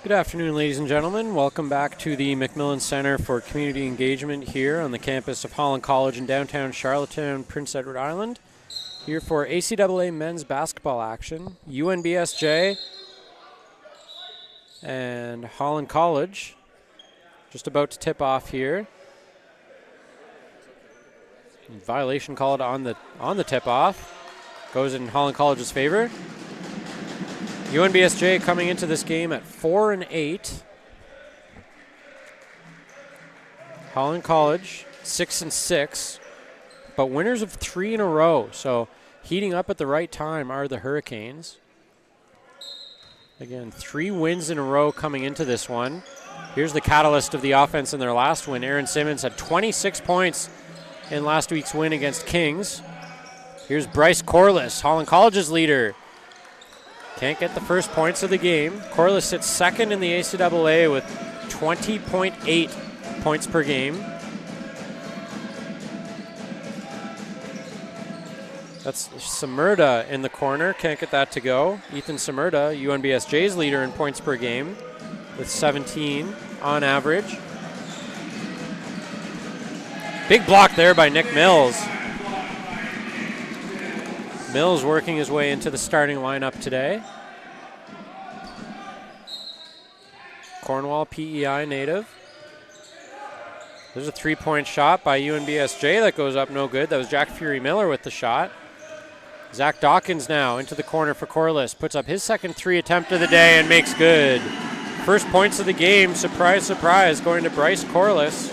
Good afternoon, ladies and gentlemen. Welcome back to the McMillan Center for Community Engagement here on the campus of Holland College in downtown Charlottetown, Prince Edward Island. Here for ACAA men's basketball action. UNBSJ and Holland College just about to tip off here. Violation called on the tip-off. Goes in Holland College's favor. UNBSJ coming into this game at 4-8. Holland College 6-6, but winners of 3 in a row. So heating up at the right time are the Hurricanes. Again, 3 wins in a row coming into this one. Here's the catalyst of the offense in their last win. Aaron Simmons had 26 points in last week's win against Kings. Here's Bryce Corliss, Holland College's leader. Can't get the first points of the game. Corliss sits second in the ACAA with 20.8 points per game. That's Samerda in the corner. Can't get that to go. Ethan Samerda, UNBSJ's leader in points per game with 17 on average. Big block there by Nick Mills. Mills working his way into the starting lineup today. Cornwall PEI native. There's a 3-point shot by UNBSJ that goes up no good. That was Jack Fury Miller with the shot. Zach Dawkins now into the corner for Corliss. Puts up his second 3 attempt of the day and makes good. First points of the game, surprise, surprise, going to Bryce Corliss.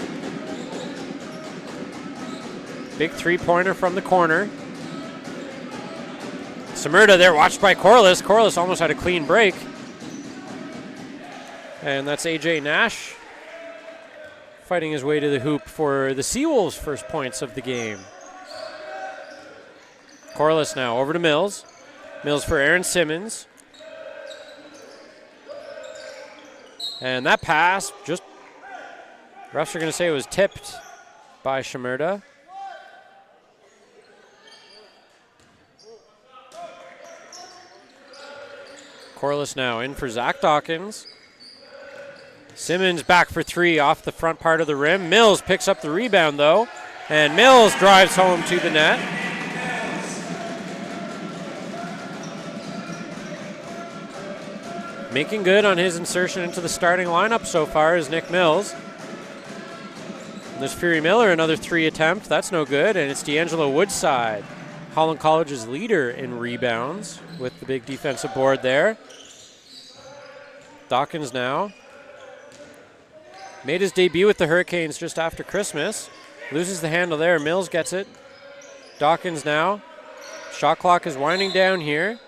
Big 3-pointer from the corner. Samerda there, watched by Corliss. Corliss almost had a clean break. And that's AJ Nash fighting his way to the hoop for the Seawolves' first points of the game. Corliss now over to Mills. Mills for Aaron Simmons. And that pass, just refs are going to say it was tipped by Samerda. Corliss now in for Zach Dawkins. Simmons back for 3 off the front part of the rim. Mills picks up the rebound though, and Mills drives home to the net. Making good on his insertion into the starting lineup so far is Nick Mills. And there's Fury Miller, another 3 attempt. That's no good, and it's D'Angelo Woodside, Holland College's leader in rebounds with the big defensive board there. Dawkins now. Made his debut with the Hurricanes just after Christmas. Loses the handle there. Mills gets it. Dawkins now. Shot clock is winding down here.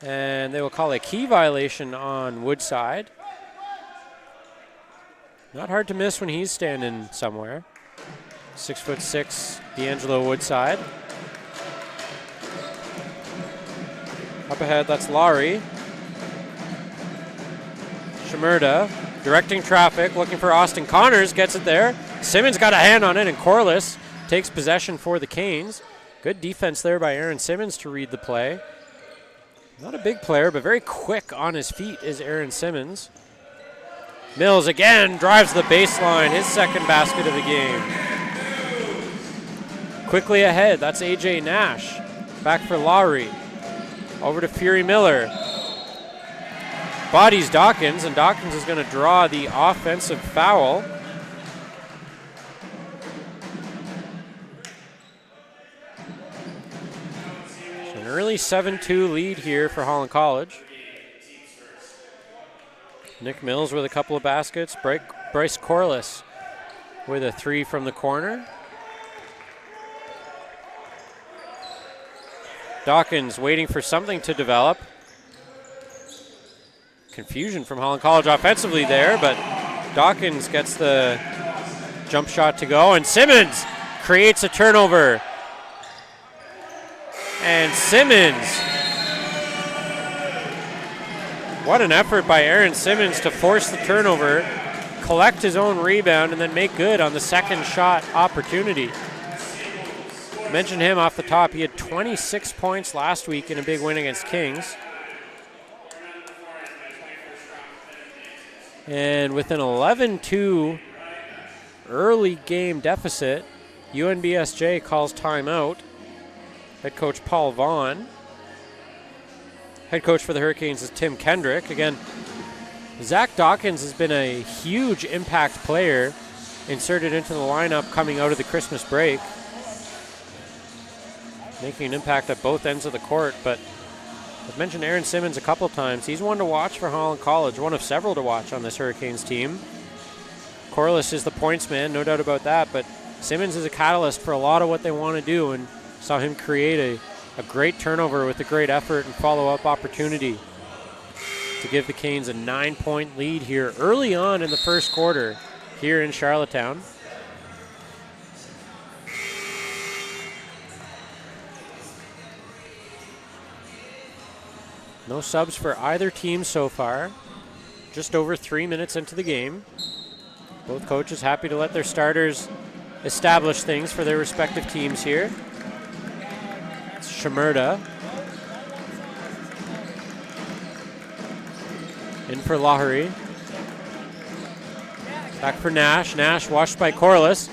And they will call a key violation on Woodside. Not hard to miss when he's standing somewhere. 6'6", D'Angelo Woodside. Up ahead, that's Laurie. Samerda directing traffic, looking for Austin Connors, gets it there. Simmons got a hand on it, and Corliss takes possession for the Canes. Good defense there by Aaron Simmons to read the play. Not a big player, but very quick on his feet is Aaron Simmons. Mills again drives the baseline, his second basket of the game. Quickly ahead, that's AJ Nash. Back for Lowry. Over to Fury Miller. Bodies Dawkins, and Dawkins is going to draw the offensive foul. So an early 7-2 lead here for Holland College. Nick Mills with a couple of baskets. Bryce Corliss with a 3 from the corner. Dawkins waiting for something to develop. Confusion from Holland College offensively there, but Dawkins gets the jump shot to go, and Simmons creates a turnover. And Simmons, what an effort by Aaron Simmons to force the turnover, collect his own rebound, and then make good on the second shot opportunity. Mentioned him off the top. He had 26 points last week in a big win against Kings. And with an 11-2 early game deficit, UNBSJ calls timeout. Head coach Paul Vaughn. Head coach for the Hurricanes is Tim Kendrick. Again, Zach Dawkins has been a huge impact player inserted into the lineup coming out of the Christmas break, making an impact at both ends of the court. But I've mentioned Aaron Simmons a couple times. He's one to watch for Holland College, one of several to watch on this Hurricanes team. Corliss is the points man, no doubt about that, but Simmons is a catalyst for a lot of what they want to do, and saw him create a great turnover with a great effort and follow-up opportunity to give the Canes a 9-point lead here early on in the first quarter here in Charlottetown. No subs for either team so far. Just over 3 minutes into the game. Both coaches happy to let their starters establish things for their respective teams here. It's Shimerda. In for Lahari. Back for Nash. Nash washed by Corliss.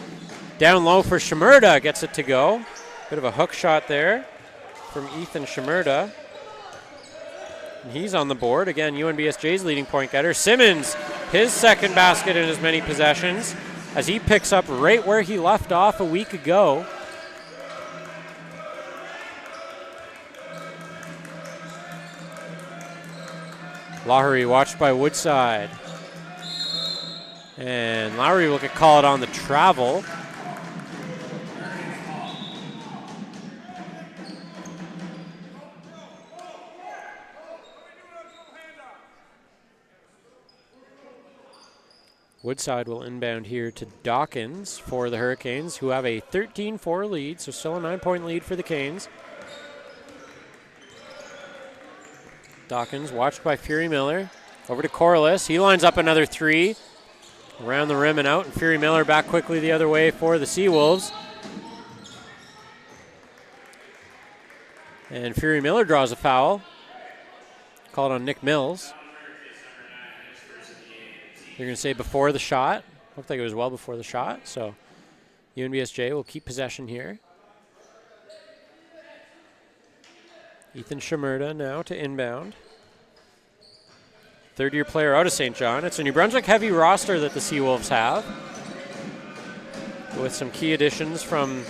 Down low for Shimerda. Gets it to go. Bit of a hook shot there from Ethan Shimerda. And he's on the board. Again, UNBSJ's leading point getter. Simmons, his second basket in as many possessions, as he picks up right where he left off a week ago. Lahari watched by Woodside. And Lowry will get called on the travel. Woodside will inbound here to Dawkins for the Hurricanes, who have a 13-4 lead, so still a 9-point lead for the Canes. Dawkins watched by Fury Miller. Over to Corliss. He lines up another three. Around the rim and out, and Fury Miller back quickly the other way for the Seawolves. And Fury Miller draws a foul. Called on Nick Mills. You're going to say before the shot. Looked like it was well before the shot, so UNBSJ will keep possession here. Ethan Shimerda now to inbound. Third-year player out of St. John. It's a New Brunswick-heavy roster that the Seawolves have, with some key additions from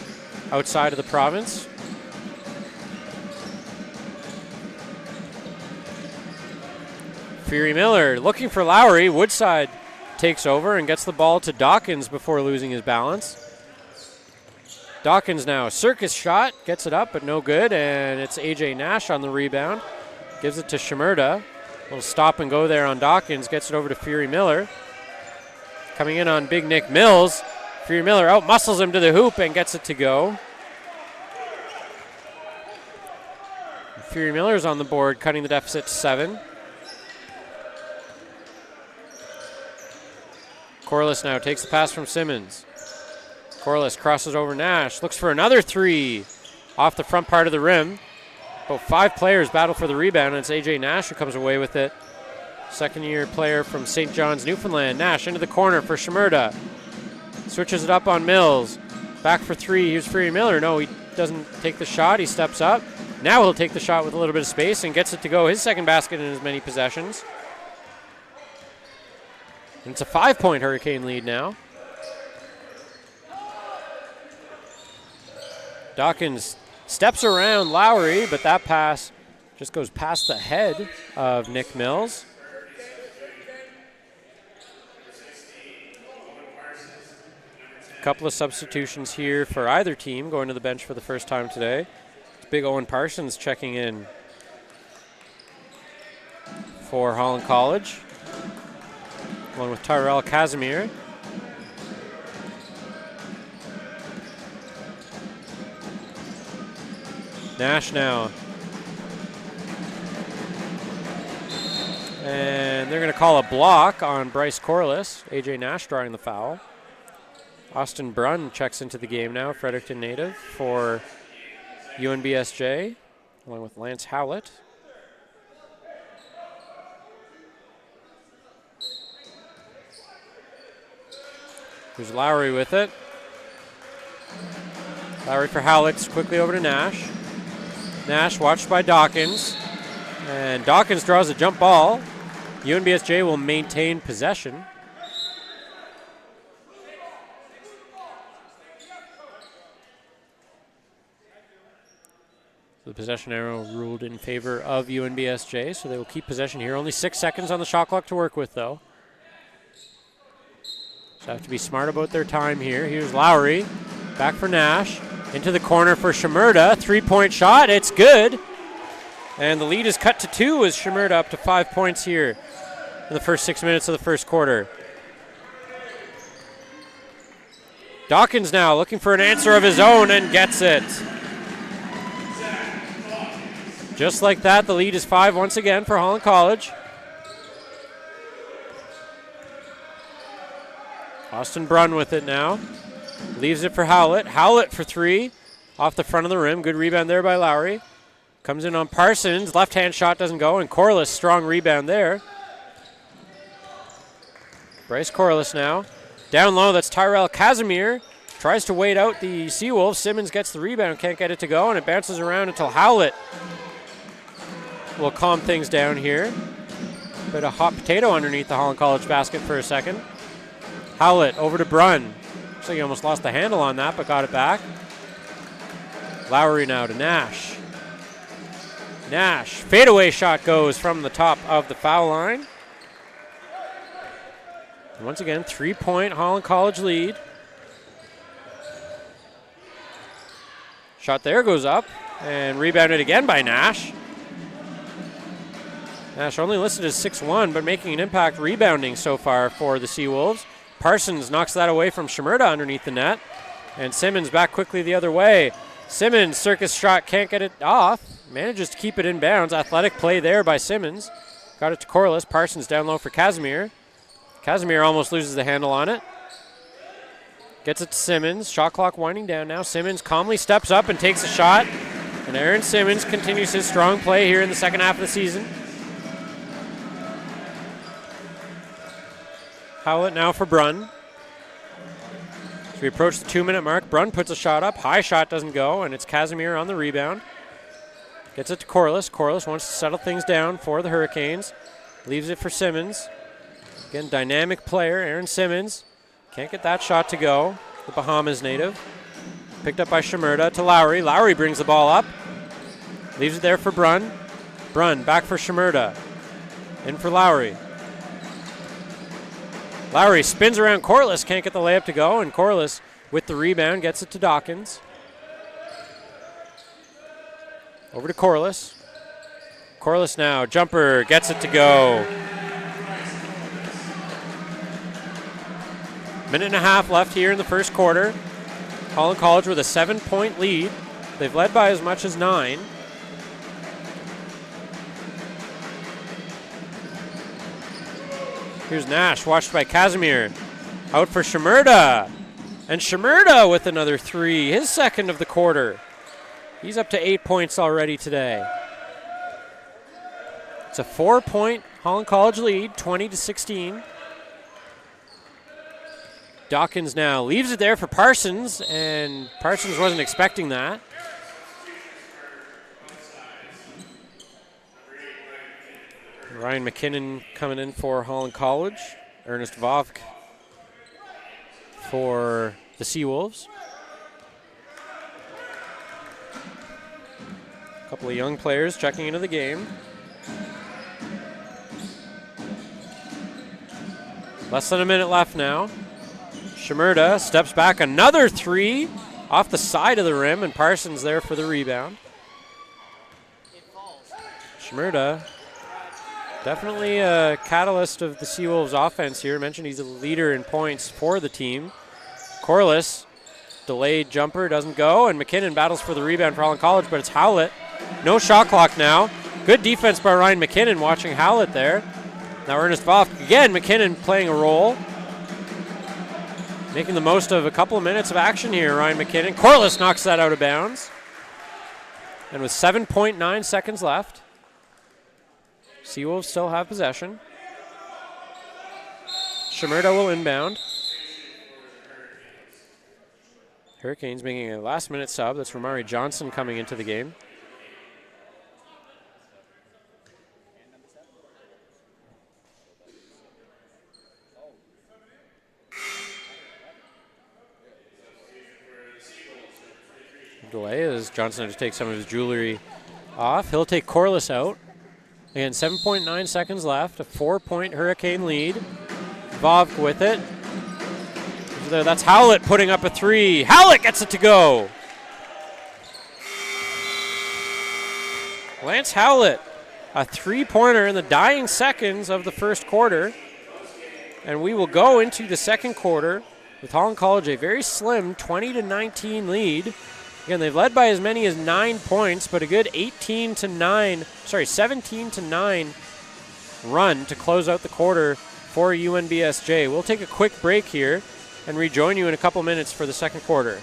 outside of the province. Fury Miller looking for Lowry. Woodside takes over and gets the ball to Dawkins before losing his balance. Dawkins now, circus shot, gets it up, but no good, and it's AJ Nash on the rebound. Gives it to Shimerda. Little stop and go there on Dawkins, gets it over to Fury Miller. Coming in on Big Nick Mills. Fury Miller out muscles him to the hoop and gets it to go. Fury Miller's on the board, cutting the deficit to 7. Corliss now takes the pass from Simmons. Corliss crosses over Nash, looks for another three off the front part of the rim. About 5 players battle for the rebound, and it's AJ Nash who comes away with it. Second-year player from St. John's, Newfoundland. Nash into the corner for Shimerda. Switches it up on Mills. Back for three. Here's Fury Miller. No, he doesn't take the shot. He steps up. Now he'll take the shot with a little bit of space and gets it to go. His second basket in as many possessions. And it's a 5-point Hurricane lead now. Dawkins steps around Lowry, but that pass just goes past the head of Nick Mills. A couple of substitutions here for either team going to the bench for the first time today. It's big Owen Parsons checking in for Holland College, along with Tyrell Casimir. Nash now. And they're going to call a block on Bryce Corliss. AJ Nash drawing the foul. Austin Brunn checks into the game now, Fredericton native for UNBSJ, along with Lance Howlett. Here's Lowry with it. Lowry for Howlett, quickly over to Nash. Nash watched by Dawkins. And Dawkins draws a jump ball. UNBSJ will maintain possession. The possession arrow ruled in favor of UNBSJ, so they will keep possession here. Only 6 seconds on the shot clock to work with, though. So have to be smart about their time here. Here's Lowry, back for Nash, into the corner for Shimerda. 3-point shot, it's good. And the lead is cut to 2 as Shimerda up to 5 points here in the first 6 minutes of the first quarter. Dawkins now looking for an answer of his own and gets it. Just like that, the lead is 5 once again for Holland College. Austin Brunn with it now. Leaves it for Howlett. Howlett for 3. Off the front of the rim. Good rebound there by Lowry. Comes in on Parsons. Left-hand shot doesn't go. And Corliss, strong rebound there. Bryce Corliss now. Down low, that's Tyrell Casimir. Tries to wait out the Seawolves. Simmons gets the rebound. Can't get it to go. And it bounces around until Howlett will calm things down here. Bit of hot potato underneath the Holland College basket for a second. Howlett over to Brunn. Looks like he almost lost the handle on that, but got it back. Lowry now to Nash. Nash, fadeaway shot goes from the top of the foul line. And once again, 3-point Holland College lead. Shot there goes up and rebounded again by Nash. Nash only listed as 6'1", but making an impact rebounding so far for the Seawolves. Parsons knocks that away from Shimerda underneath the net. And Simmons back quickly the other way. Simmons, circus shot, can't get it off. Manages to keep it in bounds. Athletic play there by Simmons. Got it to Corliss. Parsons down low for Casimir. Casimir almost loses the handle on it. Gets it to Simmons. Shot clock winding down now. Simmons calmly steps up and takes a shot. And Aaron Simmons continues his strong play here in the second half of the season. Howlett now for Brunn. As we approach the 2-minute mark, Brunn puts a shot up. High shot doesn't go, and it's Casimir on the rebound. Gets it to Corliss. Corliss wants to settle things down for the Hurricanes. Leaves it for Simmons. Again, dynamic player, Aaron Simmons. Can't get that shot to go. The Bahamas native. Picked up by Shimerda to Lowry. Lowry brings the ball up. Leaves it there for Brunn. Brunn back for Shimerda. In for Lowry. Lowry spins around Corliss, can't get the layup to go, and Corliss with the rebound gets it to Dawkins. Over to Corliss. Corliss now, jumper, gets it to go. Minute and a half left here in the first quarter. Holland College with a 7-point lead. They've led by as much as 9. Here's Nash, watched by Casimir. Out for Shimerda. And Shimerda with another 3, his second of the quarter. He's up to 8 points already today. It's a 4-point Holland College lead, 20-16. Dawkins now leaves it there for Parsons, and Parsons wasn't expecting that. Ryan McKinnon coming in for Holland College. Ernest Vovk for the Seawolves. A couple of young players checking into the game. Less than a minute left now. Shimerda steps back, another 3 off the side of the rim, and Parsons there for the rebound. Shimerda, definitely a catalyst of the Seawolves offense here. I mentioned he's a leader in points for the team. Corliss, delayed jumper, doesn't go, and McKinnon battles for the rebound for Holland College, but it's Howlett. No shot clock now. Good defense by Ryan McKinnon, watching Howlett there. Now Ernest Vovk, again, McKinnon playing a role. Making the most of a couple of minutes of action here, Ryan McKinnon. Corliss knocks that out of bounds. And with 7.9 seconds left, Seawolves still have possession. Shimerda will inbound. Hurricanes making a last-minute sub. That's Romari Johnson coming into the game. Delay as Johnson had to take some of his jewelry off. He'll take Corliss out. Again, 7.9 seconds left. A 4-point Hurricane lead. Vovk with it. That's Howlett putting up a 3. Howlett gets it to go. Lance Howlett, a 3-pointer in the dying seconds of the first quarter. And we will go into the second quarter with Holland College a very slim 20-19 lead. Again, they've led by as many as 9 points, but a good 17-9 run to close out the quarter for UNBSJ. We'll take a quick break here and rejoin you in a couple minutes for the second quarter.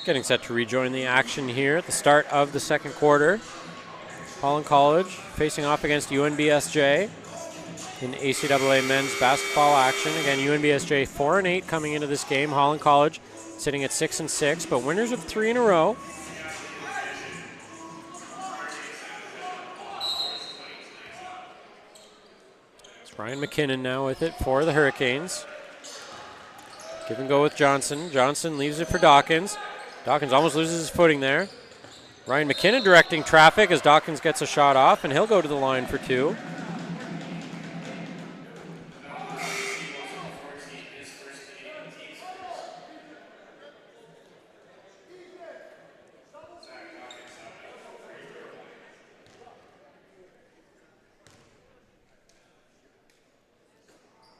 Getting set to rejoin the action here at the start of the second quarter. Holland College facing off against UNBSJ in ACAA men's basketball action. Again, UNBSJ 4-8 coming into this game. Holland College sitting at 6-6, but winners of 3 in a row. It's Ryan McKinnon now with it for the Hurricanes. Give and go with Johnson. Johnson leaves it for Dawkins. Dawkins almost loses his footing there. Ryan McKinnon directing traffic as Dawkins gets a shot off, and he'll go to the line for 2.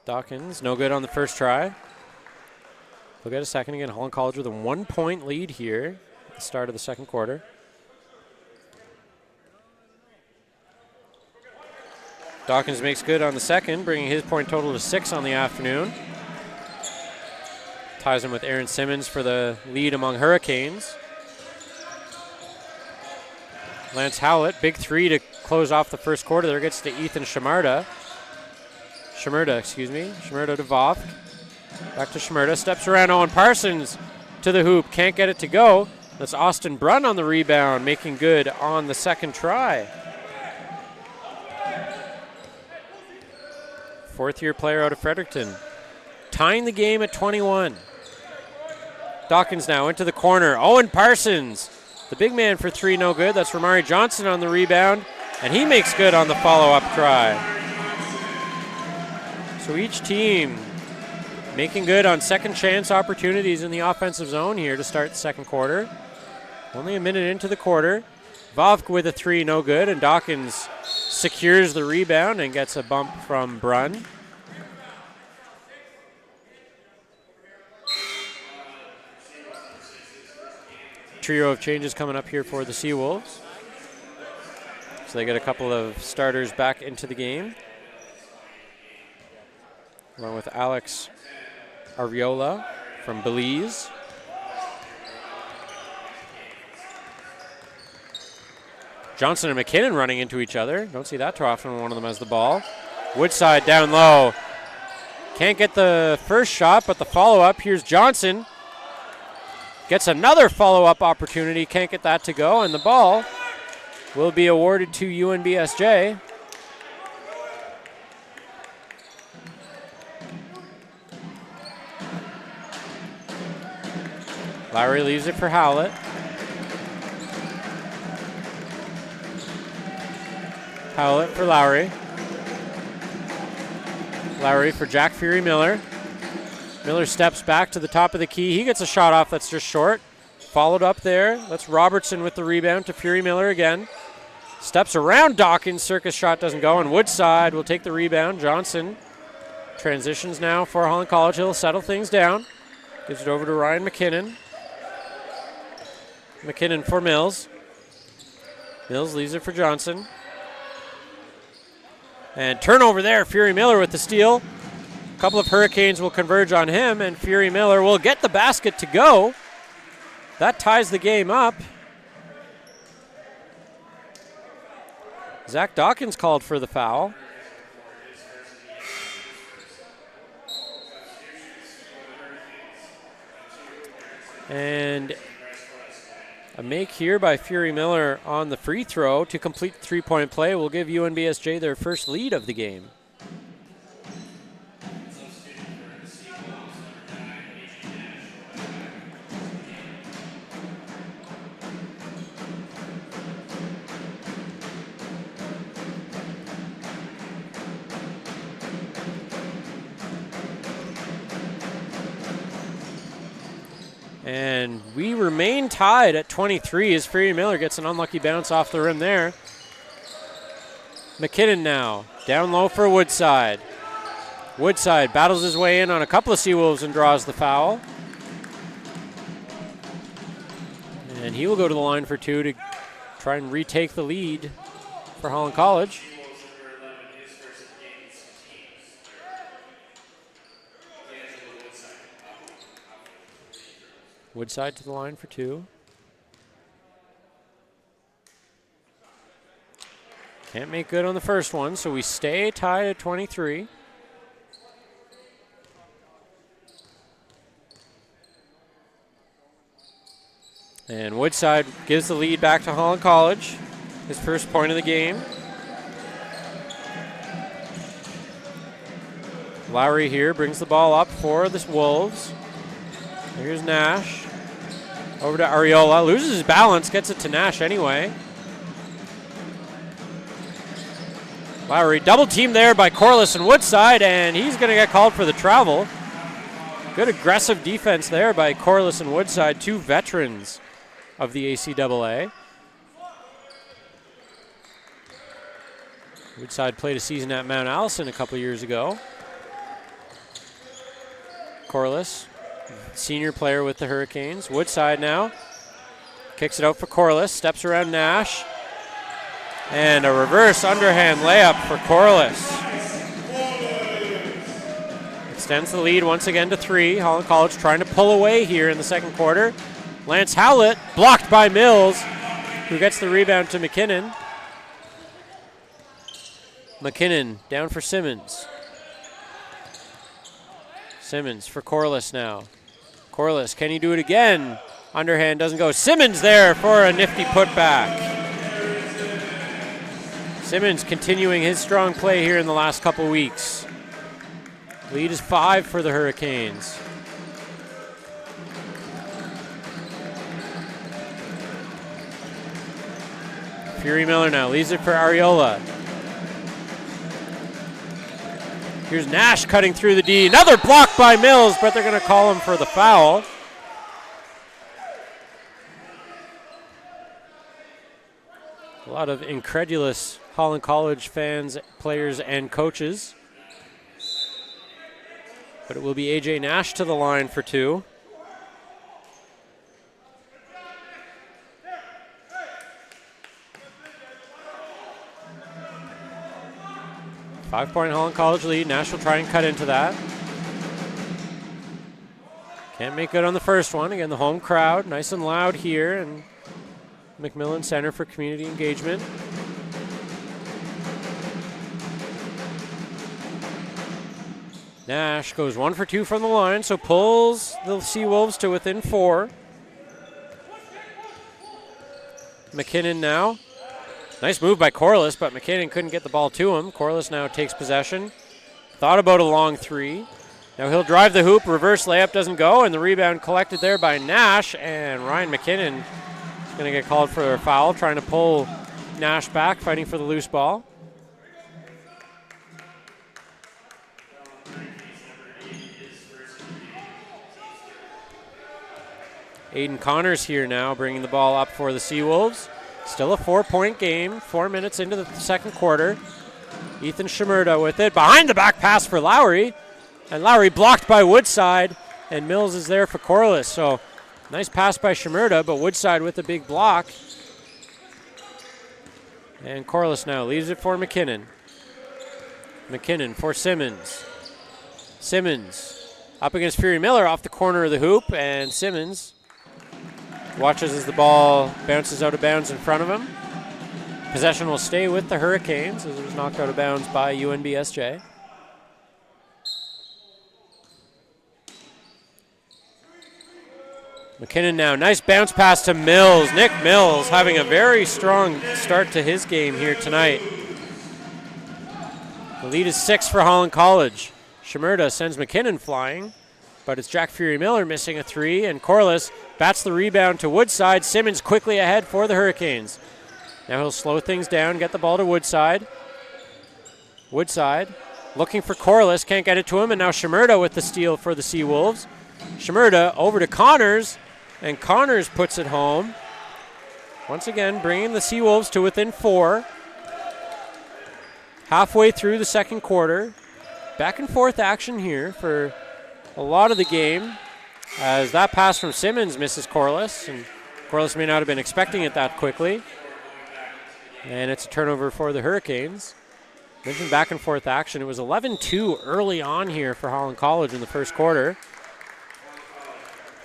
Dawkins, no good on the first try. We'll get a second again. Holland College with a 1-point lead here at the start of the second quarter. Dawkins makes good on the second, bringing his point total to 6 on the afternoon. Ties him with Aaron Simmons for the lead among Hurricanes. Lance Howlett, big 3 to close off the first quarter. There gets to Ethan Shimerda. Shimerda to Vovk. Back to Shimerda, steps around Owen Parsons to the hoop, can't get it to go. That's Austin Brunn on the rebound, making good on the second try. Fourth-year player out of Fredericton. Tying the game at 21. Dawkins now into the corner. Owen Parsons, the big man for 3, no good. That's Romari Johnson on the rebound, and he makes good on the follow-up try. So each team making good on second chance opportunities in the offensive zone here to start the second quarter. Only a minute into the quarter. Vovk with a 3, no good, and Dawkins secures the rebound and gets a bump from Brunn. Trio of changes coming up here for the Seawolves. So they get a couple of starters back into the game. along with Alex Ariola from Belize. Johnson and McKinnon running into each other. Don't see that too often when one of them has the ball. Woodside down low. Can't get the first shot, but the follow-up. Here's Johnson. Gets another follow-up opportunity. Can't get that to go, and the ball will be awarded to UNBSJ. Lowry leaves it for Howlett. Howlett for Lowry. Lowry for Jack Fury Miller. Miller steps back to the top of the key. He gets a shot off that's just short. Followed up there. That's Robertson with the rebound to Fury Miller again. Steps around Dawkins. Circus shot doesn't go, and Woodside will take the rebound. Johnson transitions now for Holland College. He'll settle things down. Gives it over to Ryan McKinnon. McKinnon for Mills. Mills leaves it for Johnson. And turnover there, Fury Miller with the steal. A couple of Hurricanes will converge on him, and Fury Miller will get the basket to go. That ties the game up. Zach Dawkins called for the foul. And a make here by Fury Miller on the free throw to complete the three-point play will give UNBSJ their first lead of the game. And we remain tied at 23 as Fury Miller gets an unlucky bounce off the rim there. McKinnon now, down low for Woodside. Woodside battles his way in on a couple of Seawolves and draws the foul. And he will go to the line for two to try and retake the lead for Holland College. Woodside to the line for two. Can't make good on the first one, so we stay tied at 23. And Woodside gives the lead back to Holland College. His first point of the game. Lowry here brings the ball up for the Wolves. Here's Nash. Over to Ariola. Loses his balance. Gets it to Nash anyway. Lowry double teamed there by Corliss and Woodside, and he's going to get called for the travel. Good aggressive defense there by Corliss and Woodside, two veterans of the ACAA. Woodside played a season at Mount Allison a couple years ago. Corliss, senior player with the Hurricanes. Woodside now kicks it out for Corliss, steps around Nash, and a reverse underhand layup for Corliss. Extends the lead once again to three. Holland College trying to pull away here in the second quarter. Lance Howlett blocked by Mills, who gets the rebound to McKinnon. McKinnon down for Simmons. Simmons for Corliss now. Corliss, can he do it again? Underhand doesn't go. Simmons there for a nifty putback. Simmons continuing his strong play here in the last couple weeks. Lead is 5 for the Hurricanes. Fury Miller now leaves it for Ariola. Here's Nash cutting through the D. Another block by Mills, but they're going to call him for the foul. A lot of incredulous Holland College fans, players, and coaches. But it will be A.J. Nash to the line for two. Five-point Holland College lead. Nash will try and cut into that. Can't make good on the first one. Again, the home crowd, nice and loud here, and McMillan Center for Community Engagement. Nash goes 1 for 2 from the line, so pulls the Seawolves to within 4. McKinnon now. Nice move by Corliss, but McKinnon couldn't get the ball to him. Corliss now takes possession. Thought about a long 3. Now he'll drive the hoop, reverse layup doesn't go, and the rebound collected there by Nash, and Ryan McKinnon is going to get called for a foul, trying to pull Nash back, fighting for the loose ball. Aiden Connors here now, bringing the ball up for the Seawolves. Still a 4-point game, 4 minutes into the second quarter. Ethan Shimerda with it, behind the back pass for Lowry. And Lowry blocked by Woodside, and Mills is there for Corliss. So nice pass by Shimerda, but Woodside with a big block. And Corliss now leaves it for McKinnon. McKinnon for Simmons. Simmons up against Fury Miller off the corner of the hoop, and Simmons watches as the ball bounces out of bounds in front of him. Possession will stay with the Hurricanes as it was knocked out of bounds by UNBSJ. McKinnon now, nice bounce pass to Mills. Nick Mills having a very strong start to his game here tonight. The lead is 6 for Holland College. Shimerda sends McKinnon flying, but it's Jack Fury Miller missing a 3, and Corliss bats the rebound to Woodside. Simmons quickly ahead for the Hurricanes. Now he'll slow things down, get the ball to Woodside. Woodside looking for Corliss, can't get it to him, and now Shimerda with the steal for the Seawolves. Shimerda over to Connors, and Connors puts it home. Once again, bringing the Seawolves to within 4. Halfway through the second quarter. Back and forth action here for a lot of the game, as that pass from Simmons misses Corliss, and Corliss may not have been expecting it that quickly. And it's a turnover for the Hurricanes. Mentioned back and forth action. It was 11-2 early on here for Holland College in the first quarter.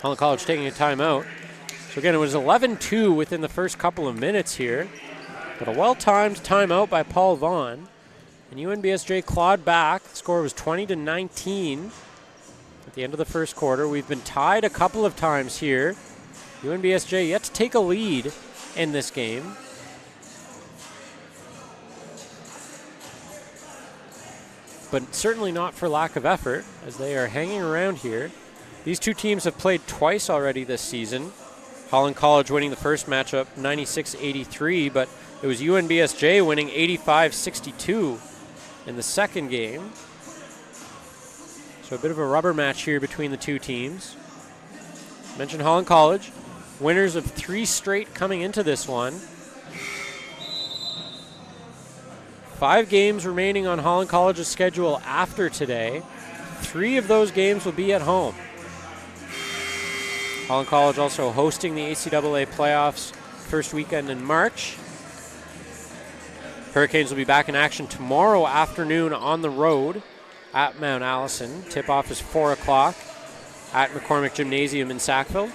Holland College taking a timeout. So again, it was 11-2 within the first couple of minutes here. But a well-timed timeout by Paul Vaughn. And UNBSJ clawed back. The score was 20-19 at the end of the first quarter. We've been tied a couple of times here. UNBSJ yet to take a lead in this game. But certainly not for lack of effort, as they are hanging around here. These two teams have played twice already this season. Holland College winning the first matchup 96-83, but it was UNBSJ winning 85-62 in the second game. So a bit of a rubber match here between the two teams. Mentioned Holland College, winners of 3 straight coming into this one. 5 games remaining on Holland College's schedule after today. 3 of those games will be at home. Holland College also hosting the ACAA playoffs first weekend in March. Hurricanes will be back in action tomorrow afternoon on the road at Mount Allison. Tip-off is 4 o'clock at McCormick Gymnasium in Sackville.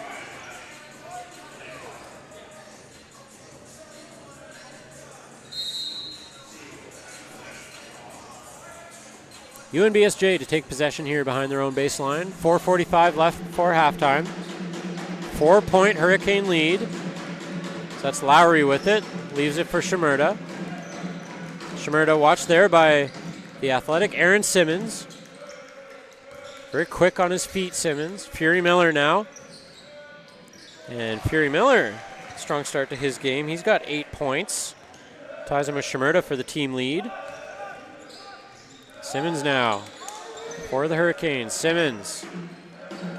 UNBSJ to take possession here behind their own baseline. 4:45 left before halftime. 4-point Hurricane lead. So that's Lowry with it. Leaves it for Shimerda. Shimerda watched there by the athletic Aaron Simmons. Very quick on his feet, Simmons. Fury Miller now. And Fury Miller, strong start to his game. He's got 8 points. Ties him with Shimerda for the team lead. Simmons now for the Hurricanes. Simmons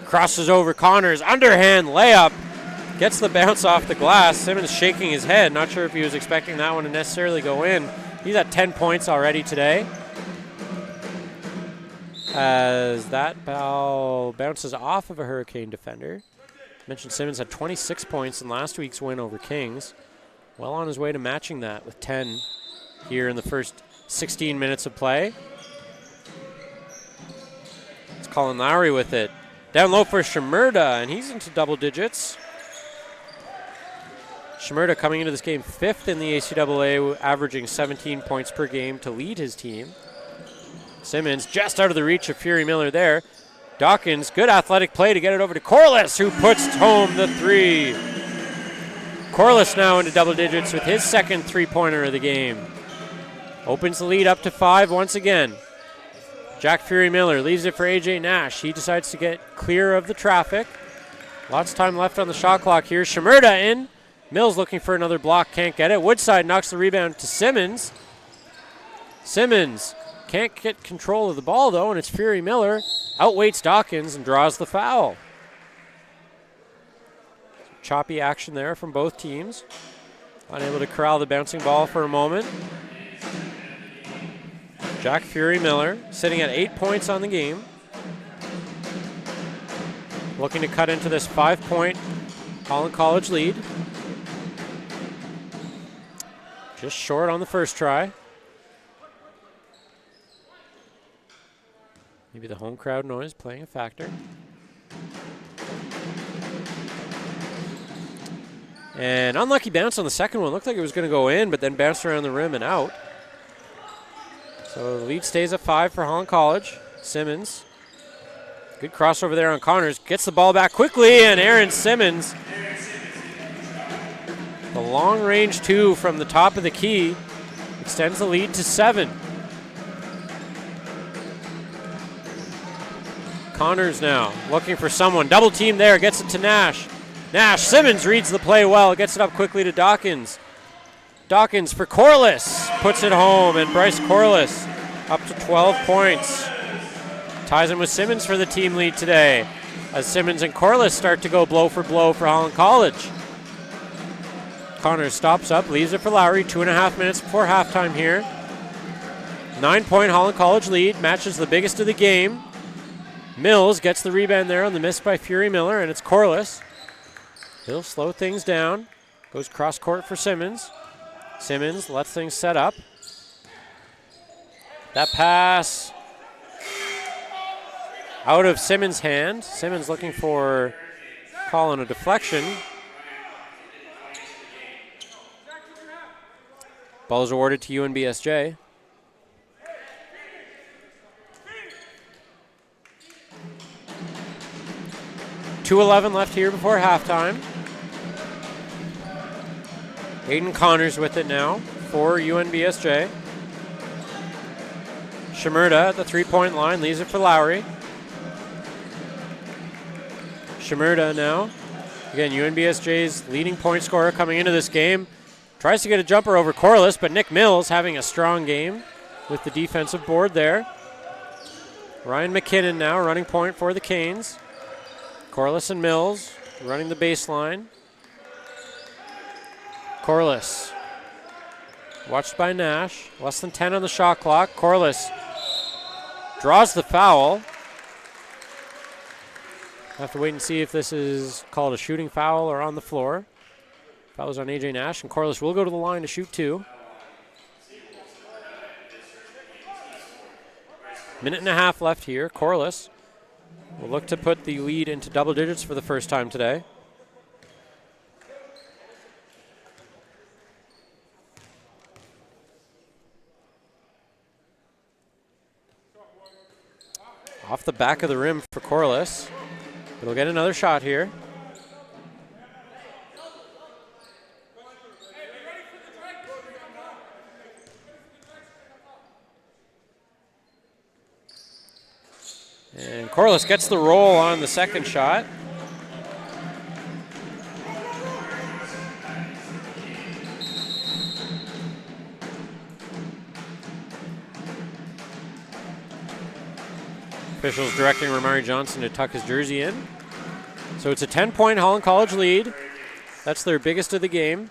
crosses over Connors. Underhand layup. Gets the bounce off the glass. Simmons shaking his head. Not sure if he was expecting that one to necessarily go in. He's at 10 points already today. As that ball bounces off of a Hurricane defender. Mentioned Simmons had 26 points in last week's win over Kings. Well on his way to matching that with 10 here in the first 16 minutes of play. It's Colin Lowry with it. Down low for Shimurda, and he's into double digits. Shimurda coming into this game 5th in the ACAA, averaging 17 points per game to lead his team. Simmons just out of the reach of Fury Miller there. Dawkins, good athletic play to get it over to Corliss, who puts home the 3. Corliss now into double digits with his second three-pointer of the game. Opens the lead up to 5 once again. Jack Fury Miller leaves it for AJ Nash. He decides to get clear of the traffic. Lots of time left on the shot clock here. Shimurda in. Mills looking for another block, can't get it. Woodside knocks the rebound to Simmons. Simmons can't get control of the ball though, and it's Fury Miller. Outweights Dawkins and draws the foul. Choppy action there from both teams. Unable to corral the bouncing ball for a moment. Jack Fury Miller sitting at 8 points on the game. Looking to cut into this 5-point Holland College lead. Just short on the first try. Maybe the home crowd noise playing a factor. And unlucky bounce on the second one. Looked like it was going to go in, but then bounced around the rim and out. So the lead stays at 5 for Holland College. Simmons. Good crossover there on Connors. Gets the ball back quickly, and Aaron Simmons. The long range 2 from the top of the key extends the lead to 7. Connors now looking for someone. Double team there, gets it to Nash. Nash, Simmons reads the play well, gets it up quickly to Dawkins. Dawkins for Corliss, puts it home, and Bryce Corliss up to 12 points. Ties him with Simmons for the team lead today, as Simmons and Corliss start to go blow for Holland College. Connors stops up, leaves it for Lowry, 2.5 minutes before halftime here. 9-point Holland College lead, matches the biggest of the game. Mills gets the rebound there on the miss by Fury Miller, and it's Corliss. He'll slow things down, goes cross court for Simmons. Simmons lets things set up. That pass out of Simmons' hand. Simmons looking for call on a deflection. Ball is awarded to UNBSJ. .2:11 left here before halftime. Aiden Connors with it now for UNBSJ. Shimurda at the three-point line, leaves it for Lowry. Shimurda now. Again, UNBSJ's leading point scorer coming into this game. Tries to get a jumper over Corliss, but Nick Mills having a strong game with the defensive board there. Ryan McKinnon now running point for the Canes. Corliss and Mills running the baseline. Corliss watched by Nash. Less than 10 on the shot clock. Corliss draws the foul. Have to wait and see if this is called a shooting foul or on the floor. Foul was on AJ Nash, and Corliss will go to the line to shoot 2. Minute and a half left here. Corliss will look to put the lead into double digits for the first time today. Off the back of the rim for Corliss. It'll get another shot here. And Corliss gets the roll on the second shot. Officials directing Ramari Johnson to tuck his jersey in. So it's a 10-point Holland College lead. That's their biggest of the game.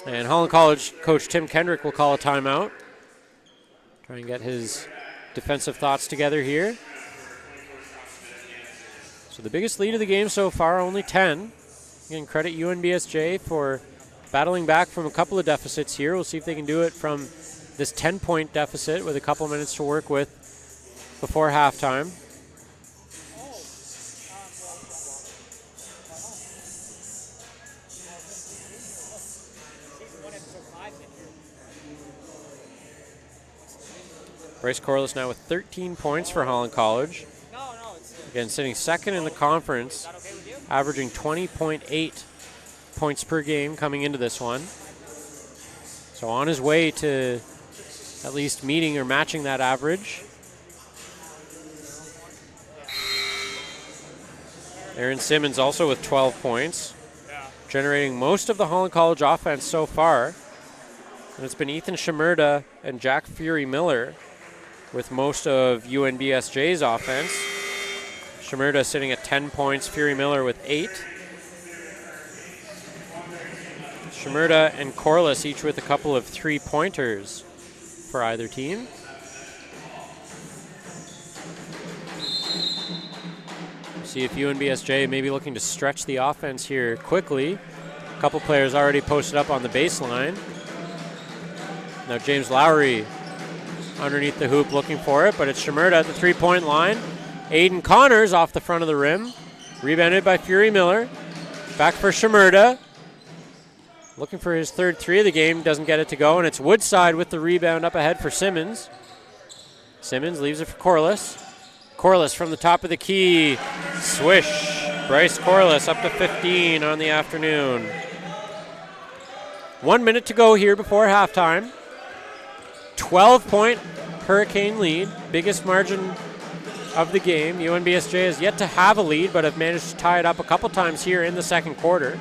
And Holland College coach Tim Kendrick will call a timeout. Try and get his defensive thoughts together here. So the biggest lead of the game so far, only 10. Again, credit UNBSJ for battling back from a couple of deficits here. We'll see if they can do it from this 10-point deficit with a couple minutes to work with before halftime. Bryce Corliss now with 13 points for Holland College. Again, sitting second in the conference, averaging 20.8 points per game coming into this one. So on his way to at least meeting or matching that average. Aaron Simmons also with 12 points, generating most of the Holland College offense so far. And it's been Ethan Shimerda and Jack Fury Miller with most of UNBSJ's offense. Shimerda sitting at 10 points, Fury Miller with 8. Shimerda and Corliss each with a couple of 3-pointers for either team. See if UNBSJ may be looking to stretch the offense here quickly. A couple players already posted up on the baseline. Now James Lowry underneath the hoop looking for it, but it's Shimerda at the 3-point line. Aiden Connors off the front of the rim. Rebounded by Fury Miller. Back for Shimerda. Looking for his third 3 of the game. Doesn't get it to go, and it's Woodside with the rebound up ahead for Simmons. Simmons leaves it for Corliss. Corliss from the top of the key. Swish. Bryce Corliss up to 15 on the afternoon. 1 minute to go here before halftime. 12-point Hurricane lead. Biggest margin of the game. UNBSJ has yet to have a lead, but have managed to tie it up a couple times here in the second quarter.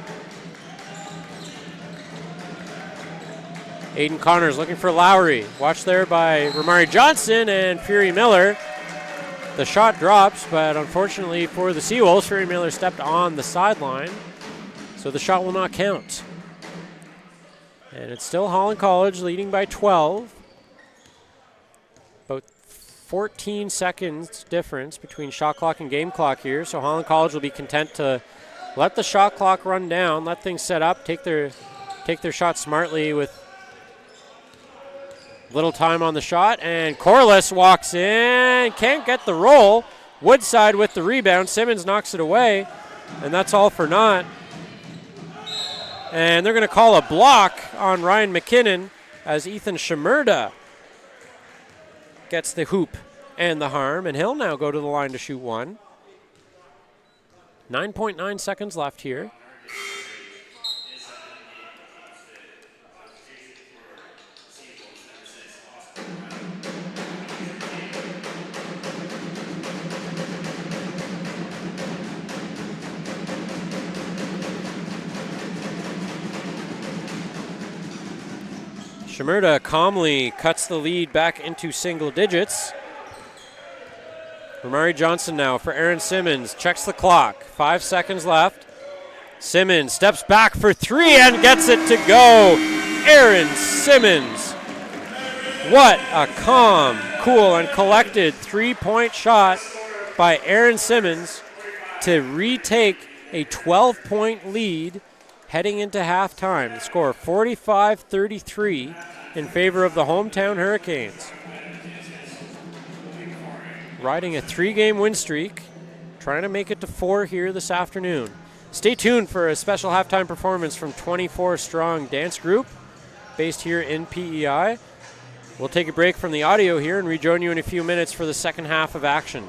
Aiden Connors looking for Lowry. Watched there by Ramari Johnson and Fury Miller. The shot drops, but unfortunately for the Seawolves, Fury Miller stepped on the sideline, so the shot will not count. And it's still Holland College leading by 12. About 14 seconds difference between shot clock and game clock here, so Holland College will be content to let the shot clock run down, let things set up, take their shot smartly with little time on the shot, and Corliss walks in, can't get the roll. Woodside with the rebound. Simmons knocks it away, and that's all for naught. And they're going to call a block on Ryan McKinnon as Ethan Shimerda gets the hoop and the harm, and he'll now go to the line to shoot one. 9.9 seconds left here. Shimerda calmly cuts the lead back into single digits. Ramari Johnson now for Aaron Simmons. Checks the clock. 5 seconds left. Simmons steps back for 3 and gets it to go. Aaron Simmons. What a calm, cool, and collected 3-point shot by Aaron Simmons to retake a 12-point lead heading into halftime. The score 45-33 in favor of the hometown Hurricanes. Riding a 3-game win streak, trying to make it to 4 here this afternoon. Stay tuned for a special halftime performance from 24 Strong Dance Group based here in PEI. We'll take a break from the audio here and rejoin you in a few minutes for the second half of action.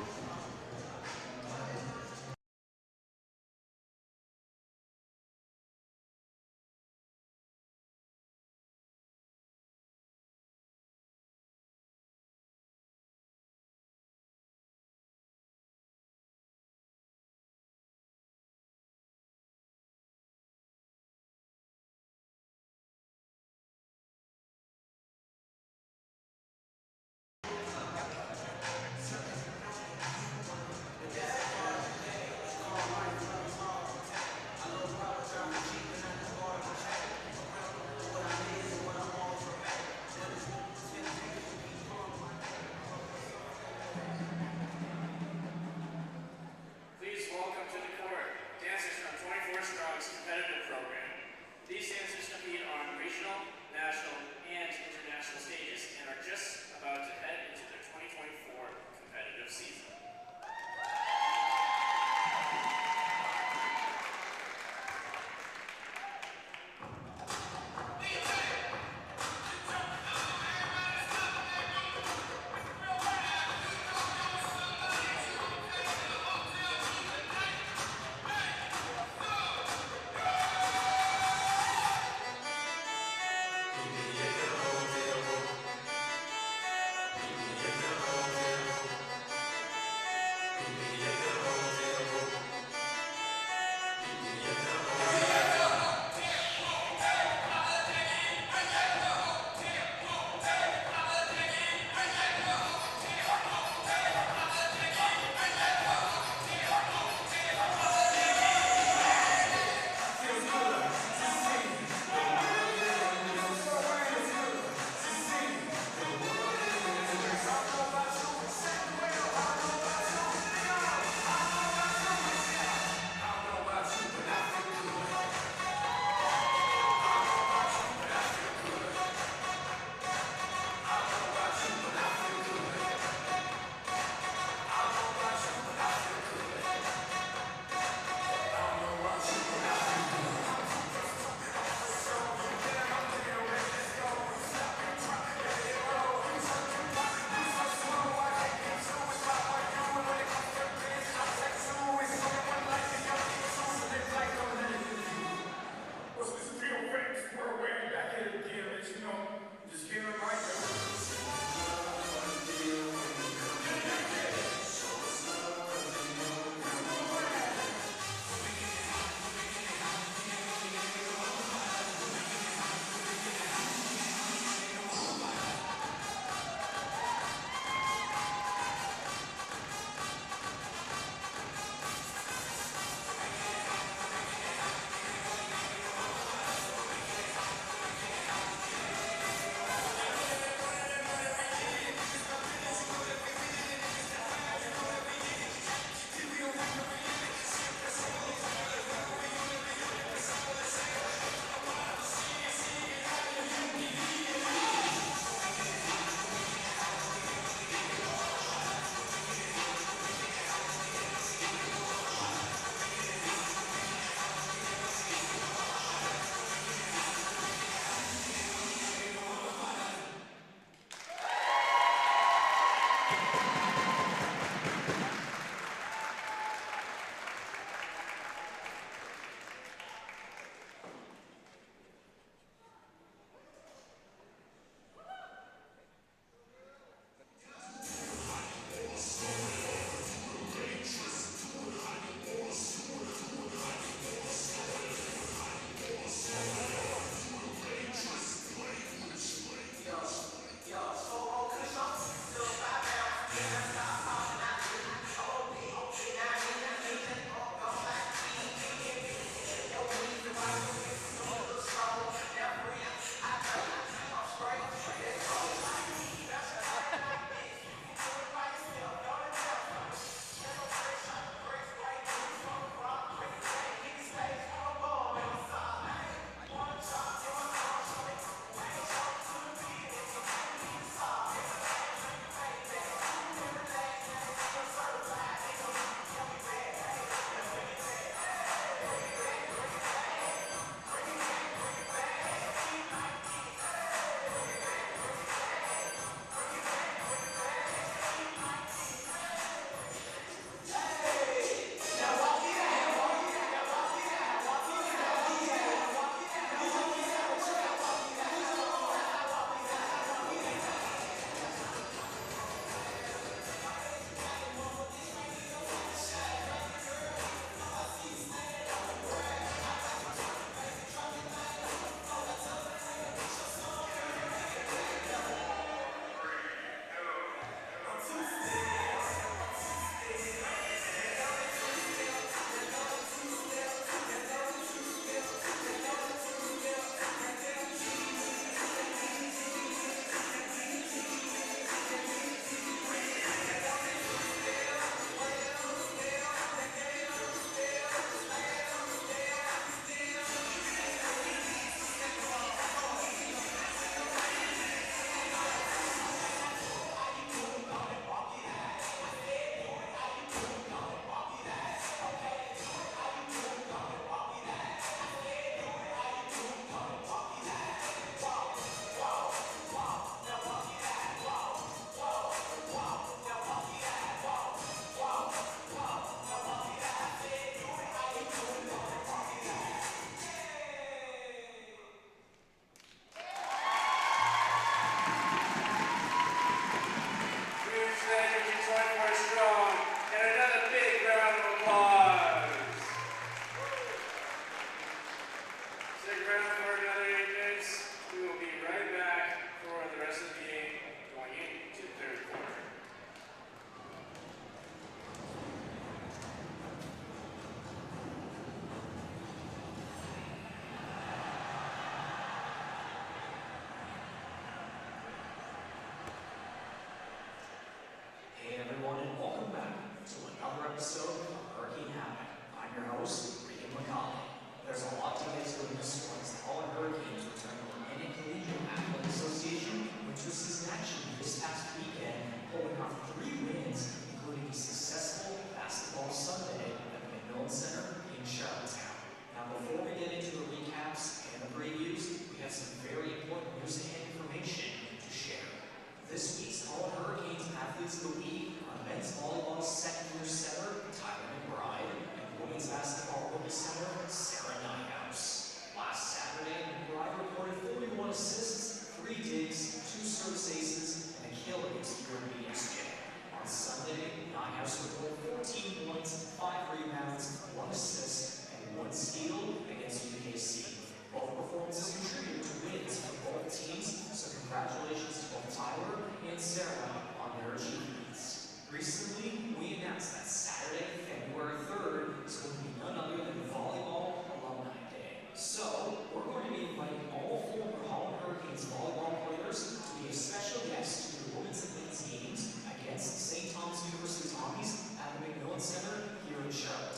5 rebounds, 1 assist, and 1 steal against UKC. Both performances contributed to wins for both teams, so congratulations to both Tyler and Sarah on their achievements. Recently, we announced that Saturday, February 3rd is going to be none other than Volleyball Alumni Day. So, we're going to be inviting all former Holland Hurricanes volleyball players to be a special guest to the Women's and Men's Games against St. Thomas University Tommies at the McMillan Center here in Charlotte.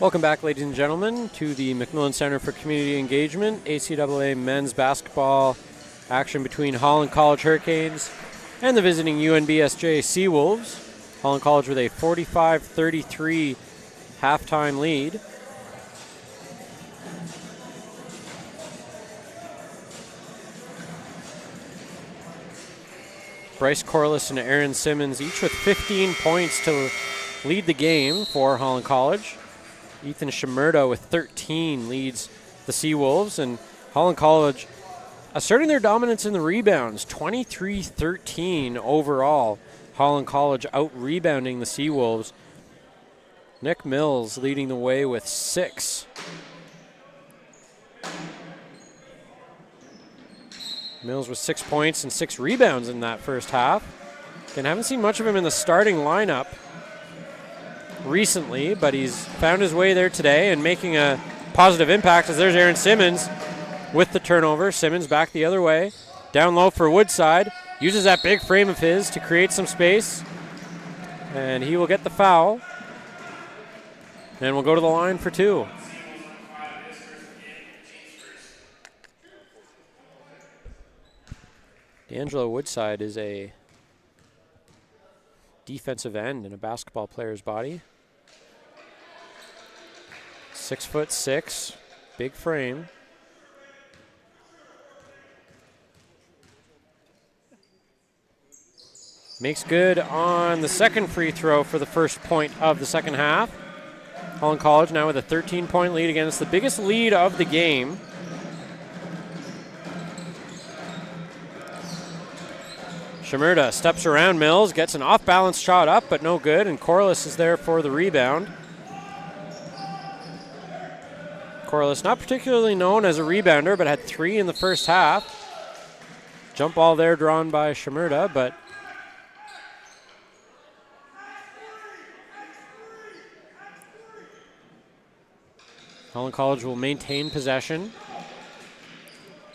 Welcome back, ladies and gentlemen, to the McMillan Center for Community Engagement, ACAA men's basketball action between Holland College Hurricanes and the visiting UNBSJ Seawolves. Holland College with a 45-33 halftime lead. Bryce Corliss and Aaron Simmons each with 15 points to lead the game for Holland College. Ethan Shimerda with 13 leads the Seawolves, and Holland College asserting their dominance in the rebounds, 23-13 overall. Holland College out-rebounding the Seawolves. Nick Mills leading the way with 6. Mills with 6 points and 6 rebounds in that first half. Again, haven't seen much of him in the starting lineup recently, but he's found his way there today and making a positive impact, as there's Aaron Simmons with the turnover. Simmons back the other way. Down low for Woodside. Uses that big frame of his to create some space. And he will get the foul. And we'll go to the line for 2. D'Angelo Woodside is a defensive end in a basketball player's body. 6'6", big frame. Makes good on the second free throw for the first point of the second half. Holland College now with a 13-point lead against the biggest lead of the game. Shimerda steps around Mills, gets an off-balance shot up, but no good, and Corliss is there for the rebound. Corliss not particularly known as a rebounder, but had 3 in the first half. Jump ball there drawn by Shimerda, but Holland College will maintain possession.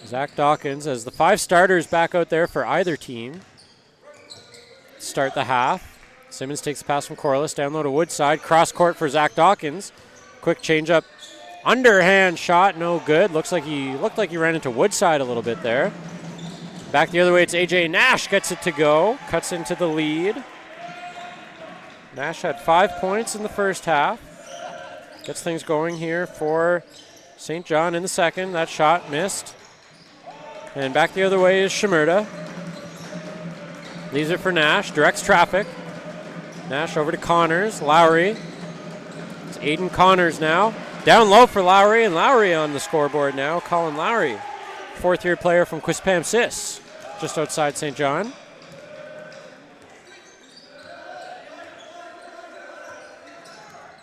Zach Dawkins, as the 5 starters back out there for either team, start the half. Simmons takes the pass from Corliss, down low to Woodside. Cross court for Zach Dawkins. Quick change up. Underhand shot, no good. Looked like he ran into Woodside a little bit there. Back the other way, it's AJ Nash gets it to go. Cuts into the lead. Nash had 5 points in the first half. Gets things going here for St. John in the second. That shot missed. And back the other way is Shimerda. Leaves it for Nash, directs traffic. Nash over to Connors, Lowry. It's Aiden Connors now. Down low for Lowry, and Lowry on the scoreboard now. Colin Lowry, fourth-year player from Quispamsis, just outside St. John.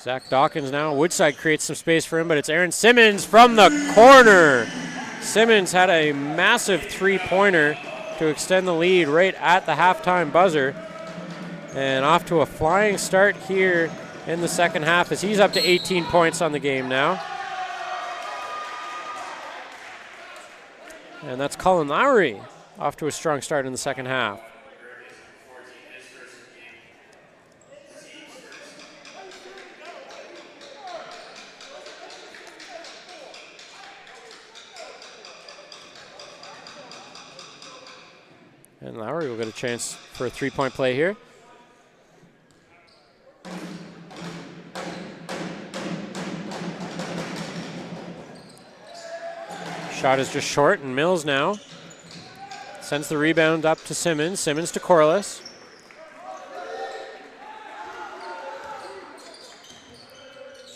Zach Dawkins now. Woodside creates some space for him, but it's Aaron Simmons from the corner. Simmons had a massive three-pointer to extend the lead right at the halftime buzzer. And off to a flying start here in the second half as he's up to 18 points on the game now. And that's Colin Lowry off to a strong start in the second half. And Lowry will get a chance for a three-point play here. Shot is just short, and Mills now sends the rebound up to Simmons. Simmons to Corliss.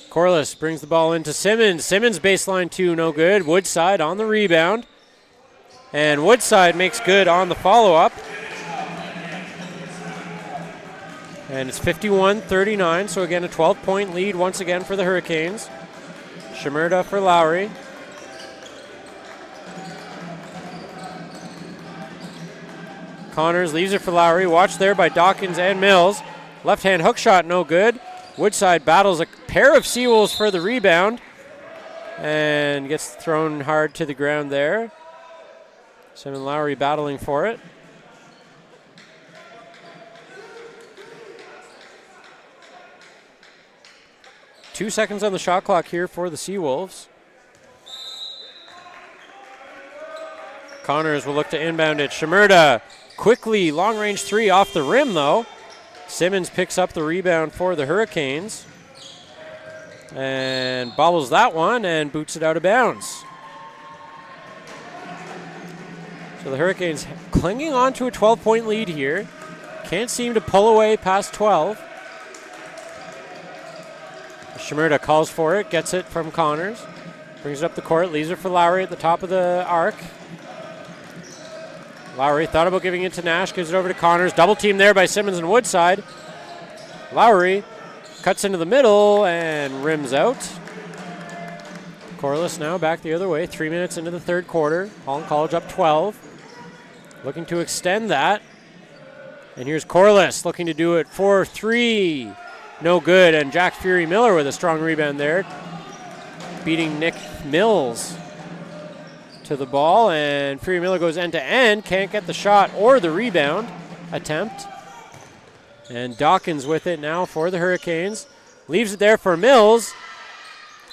Corliss brings the ball into Simmons. Simmons baseline two, no good. Woodside on the rebound. And Woodside makes good on the follow-up. And it's 51-39, so again a 12-point lead once again for the Hurricanes. Shimerda for Lowry. Connors leaves it for Lowry. Watched there by Dawkins and Mills. Left-hand hook shot, no good. Woodside battles a pair of Seawolves for the rebound. And gets thrown hard to the ground there. Simon Lowry battling for it. 2 seconds on the shot clock here for the Seawolves. Connors will look to inbound it. Shimerda quickly, long range three off the rim though. Simmons picks up the rebound for the Hurricanes. And bobbles that one and boots it out of bounds. So the Hurricanes clinging on to a 12-point lead here. Can't seem to pull away past 12. Shimerda calls for it, gets it from Connors. Brings it up the court, leaves it for Lowry at the top of the arc. Lowry thought about giving it to Nash, gives it over to Connors. Double team there by Simmons and Woodside. Lowry cuts into the middle and rims out. Corliss now back the other way, 3 minutes into the third quarter. Holland College up 12. Looking to extend that. And here's Corliss looking to do it for three. No good, and Jack Fury Miller with a strong rebound there. Beating Nick Mills to the ball, and Fury Miller goes end to end. Can't get the shot or the rebound attempt. And Dawkins with it now for the Hurricanes. Leaves it there for Mills.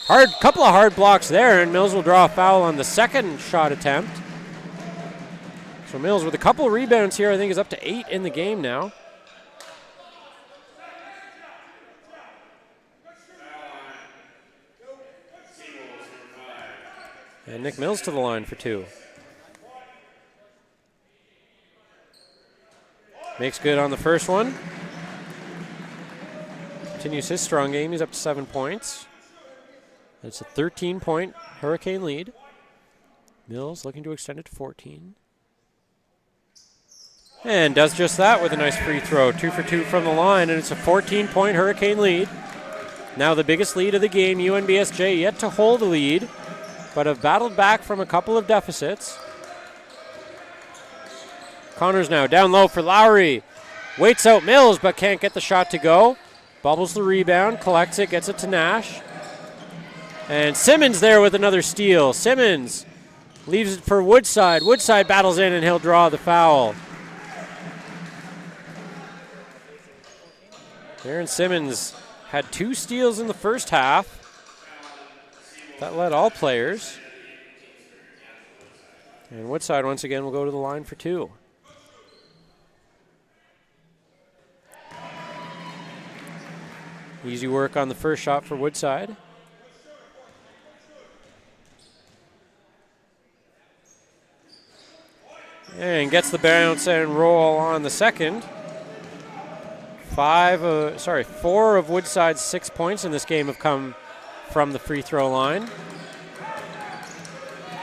Couple of hard blocks there, and Mills will draw a foul on the second shot attempt. So Mills with a couple of rebounds here, I think is up to 8 in the game now. And Nick Mills to the line for 2. Makes good on the first one. Continues his strong game. He's up to 7 points. It's a 13-point Hurricane lead. Mills looking to extend it to 14. And does just that with a nice free throw. 2 for 2 from the line, and it's a 14-point Hurricane lead. Now the biggest lead of the game, UNBSJ yet to hold the lead, but have battled back from a couple of deficits. Connors now down low for Lowry. Waits out Mills, but can't get the shot to go. Bubbles the rebound, collects it, gets it to Nash. And Simmons there with another steal. Simmons leaves it for Woodside. Woodside battles in, and he'll draw the foul. Aaron Simmons had 2 steals in the first half. That led all players. And Woodside once again will go to the line for 2. Easy work on the first shot for Woodside. And gets the bounce and roll on the second. 4 of Woodside's 6 points in this game have come from the free throw line.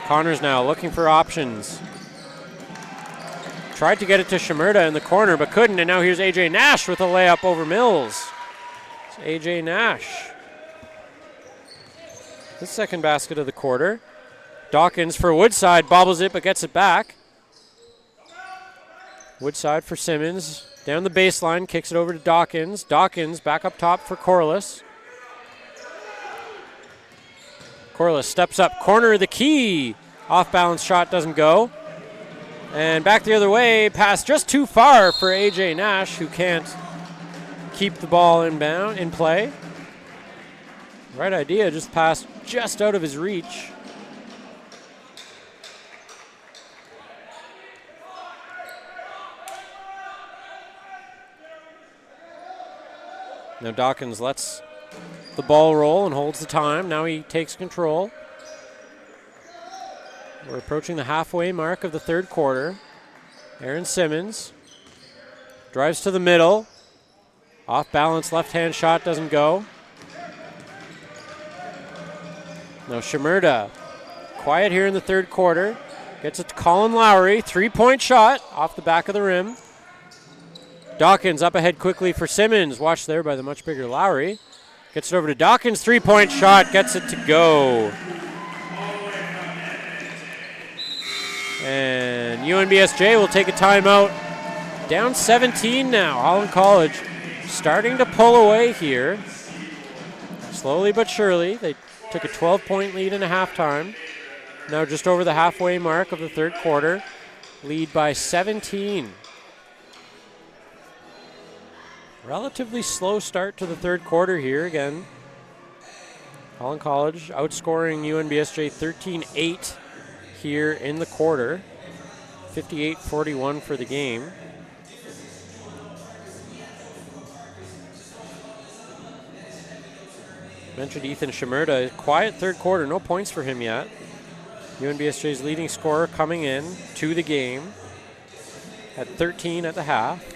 Connors now looking for options. Tried to get it to Shimerda in the corner, but couldn't, and now here's AJ Nash with a layup over Mills. It's AJ Nash. The second basket of the quarter. Dawkins for Woodside, bobbles it but gets it back. Woodside for Simmons. Down the baseline, kicks it over to Dawkins. Dawkins back up top for Corliss. Corliss steps up, corner of the key. Off balance shot doesn't go. And back the other way, pass just too far for AJ Nash, who can't keep the ball in play. Right idea, just passed just out of his reach. Now Dawkins lets the ball roll and holds the time. Now he takes control. We're approaching the halfway mark of the third quarter. Aaron Simmons drives to the middle. Off balance left-hand shot doesn't go. Now Shimerda, quiet here in the third quarter. Gets it to Colin Lowry. 3-point shot off the back of the rim. Dawkins up ahead quickly for Simmons. Watched there by the much bigger Lowry. Gets it over to Dawkins. 3-point shot. Gets it to go. And UNBSJ will take a timeout. Down 17 now. Holland College starting to pull away here. Slowly but surely. They took a 12-point lead in a halftime. Now just over the halfway mark of the third quarter. Lead by 17. Relatively slow start to the third quarter here. Again, Holland College outscoring UNBSJ 13-8 here in the quarter. 58-41 for the game. Mentioned Ethan Shimerda, quiet third quarter, no points for him yet. UNBSJ's leading scorer coming in to the game at 13 at the half.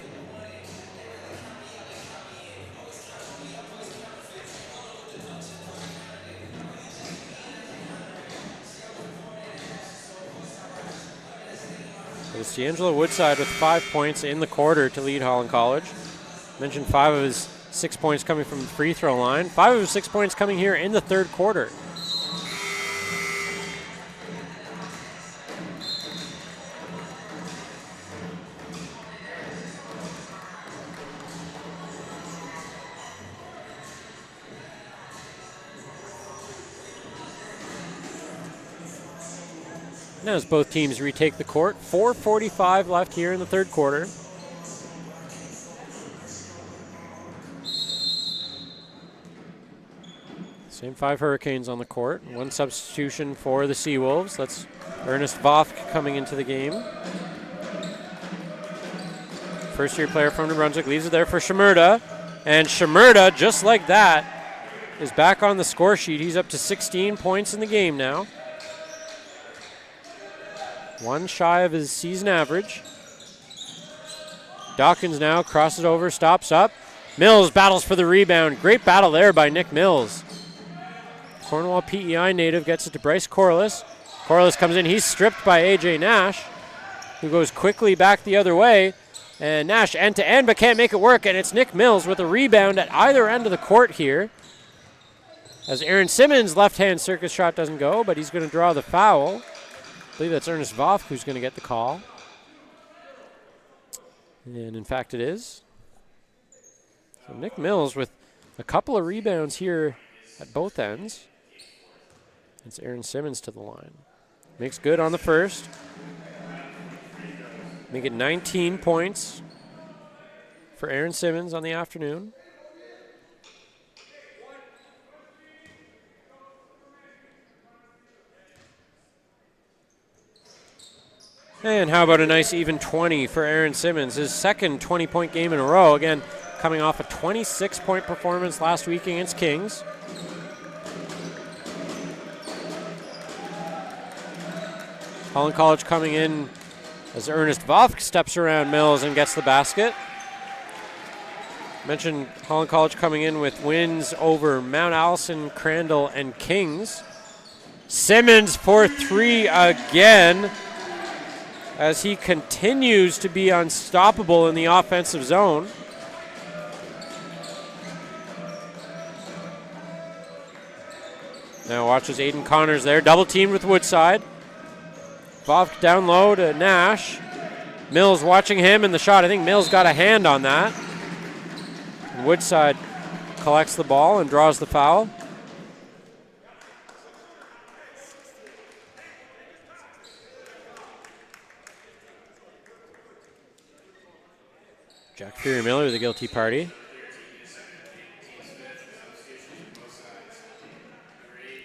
It's D'Angelo Woodside with 5 points in the quarter to lead Holland College. Mentioned 5 of his 6 points coming from the free throw line. 5 of his 6 points coming here in the third quarter. Now as both teams retake the court, 4:45 left here in the third quarter. Same 5 Hurricanes on the court. 1 substitution for the Seawolves. That's Ernest Voth coming into the game. First-year player from New Brunswick leaves it there for Shimerda. And Shimerda, just like that, is back on the score sheet. He's up to 16 points in the game now. 1 shy of his season average. Dawkins now crosses over, stops up. Mills battles for the rebound. Great battle there by Nick Mills. Cornwall PEI native gets it to Bryce Corliss. Corliss comes in. He's stripped by AJ Nash, who goes quickly back the other way. And Nash end-to-end, but can't make it work. And it's Nick Mills with a rebound at either end of the court here. As Aaron Simmons' left-hand circus shot doesn't go, but he's going to draw the foul. I believe that's Ernest Voth who's going to get the call. And in fact it is. So Nick Mills with a couple of rebounds here at both ends. It's Aaron Simmons to the line. Makes good on the first. Make it 19 points for Aaron Simmons on the afternoon. And how about a nice even 20 for Aaron Simmons, his second 20-point game in a row. Again, coming off a 26-point performance last week against Kings. Holland College coming in as Ernest Voth steps around Mills and gets the basket. Mentioned Holland College coming in with wins over Mount Allison, Crandall, and Kings. Simmons for 3 again, as he continues to be unstoppable in the offensive zone. Now watches Aiden Connors there, double teamed with Woodside. Voth down low to Nash. Mills watching him in the shot. I think Mills got a hand on that. And Woodside collects the ball and draws the foul. Jack Fury-Miller, the guilty party.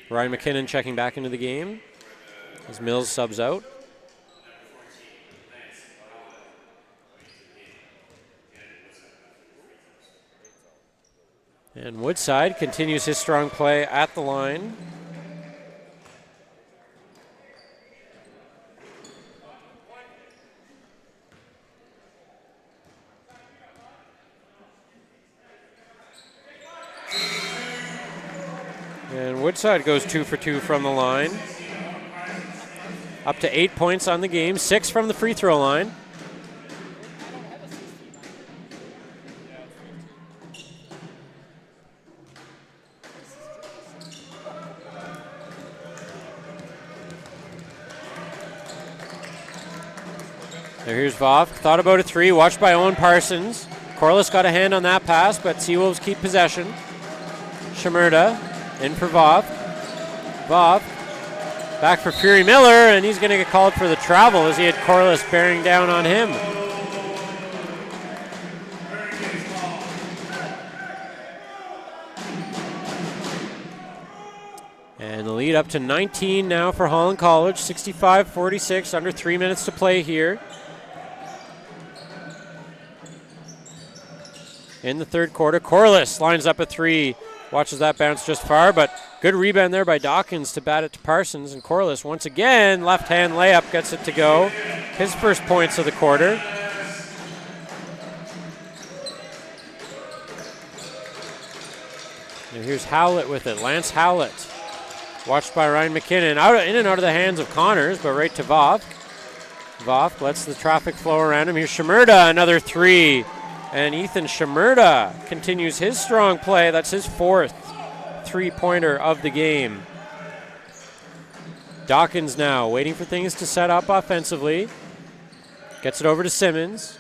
Ryan McKinnon checking back into the game as Mills subs out. And Woodside continues his strong play at the line. And Woodside goes 2 for 2 from the line. Up to 8 points on the game, 6 from the free throw line. Here's Voth, thought about a 3, watched by Owen Parsons. Corliss got a hand on that pass, but Seawolves keep possession. Shimerda in for Voth. Voth back for Fury-Miller, and he's going to get called for the travel as he had Corliss bearing down on him. Lead up to 19 now for Holland College. 65-46, under 3 minutes to play here. In the third quarter, Corliss lines up a three. Watches that bounce just far, but good rebound there by Dawkins to bat it to Parsons. And Corliss, once again, left-hand layup gets it to go. His first points of the quarter. And here's Howlett with it, Lance Howlett. Watched by Ryan McKinnon, in and out of the hands of Connors, but right to Vovk. Vovk lets the traffic flow around him. Here's Shimerda, another three. And Ethan Shimerda continues his strong play. That's his fourth three-pointer of the game. Dawkins now waiting for things to set up offensively. Gets it over to Simmons.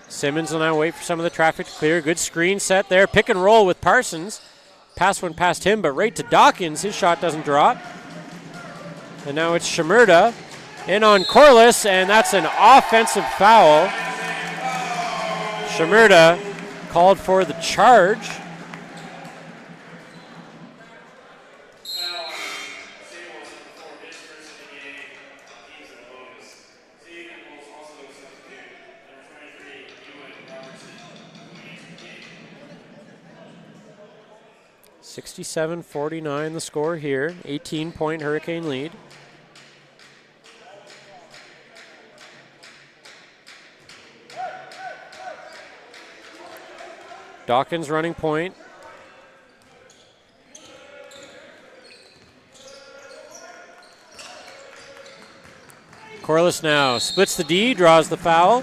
Simmons will now wait for some of the traffic to clear. Good screen set there. Pick and roll with Parsons. Pass went past him, but right to Dawkins. His shot doesn't drop. And now it's Shimerda in on Corliss, and that's an offensive foul. Shimerda called for the charge. (67-49) the score here. 18-point Hurricane lead. Dawkins running point. Corliss now splits the D, draws the foul.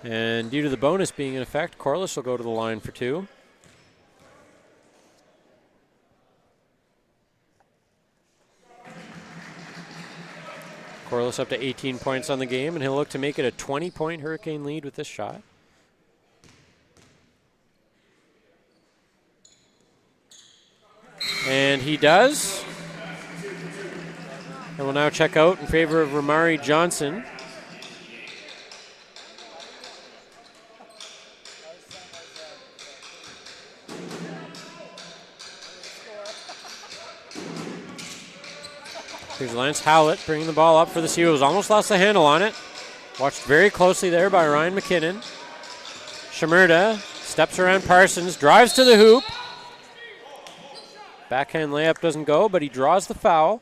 And due to the bonus being in effect, Corliss will go to the line for two. Corliss up to 18 points on the game, and he'll look to make it a 20-point Hurricane lead with this shot. And he does. And will now check out in favor of Ramari Johnson. Here's Lance Howlett bringing the ball up for the Seals. Almost lost the handle on it. Watched very closely there by Ryan McKinnon. Shimerda steps around Parsons, drives to the hoop. Backhand layup doesn't go, but he draws the foul.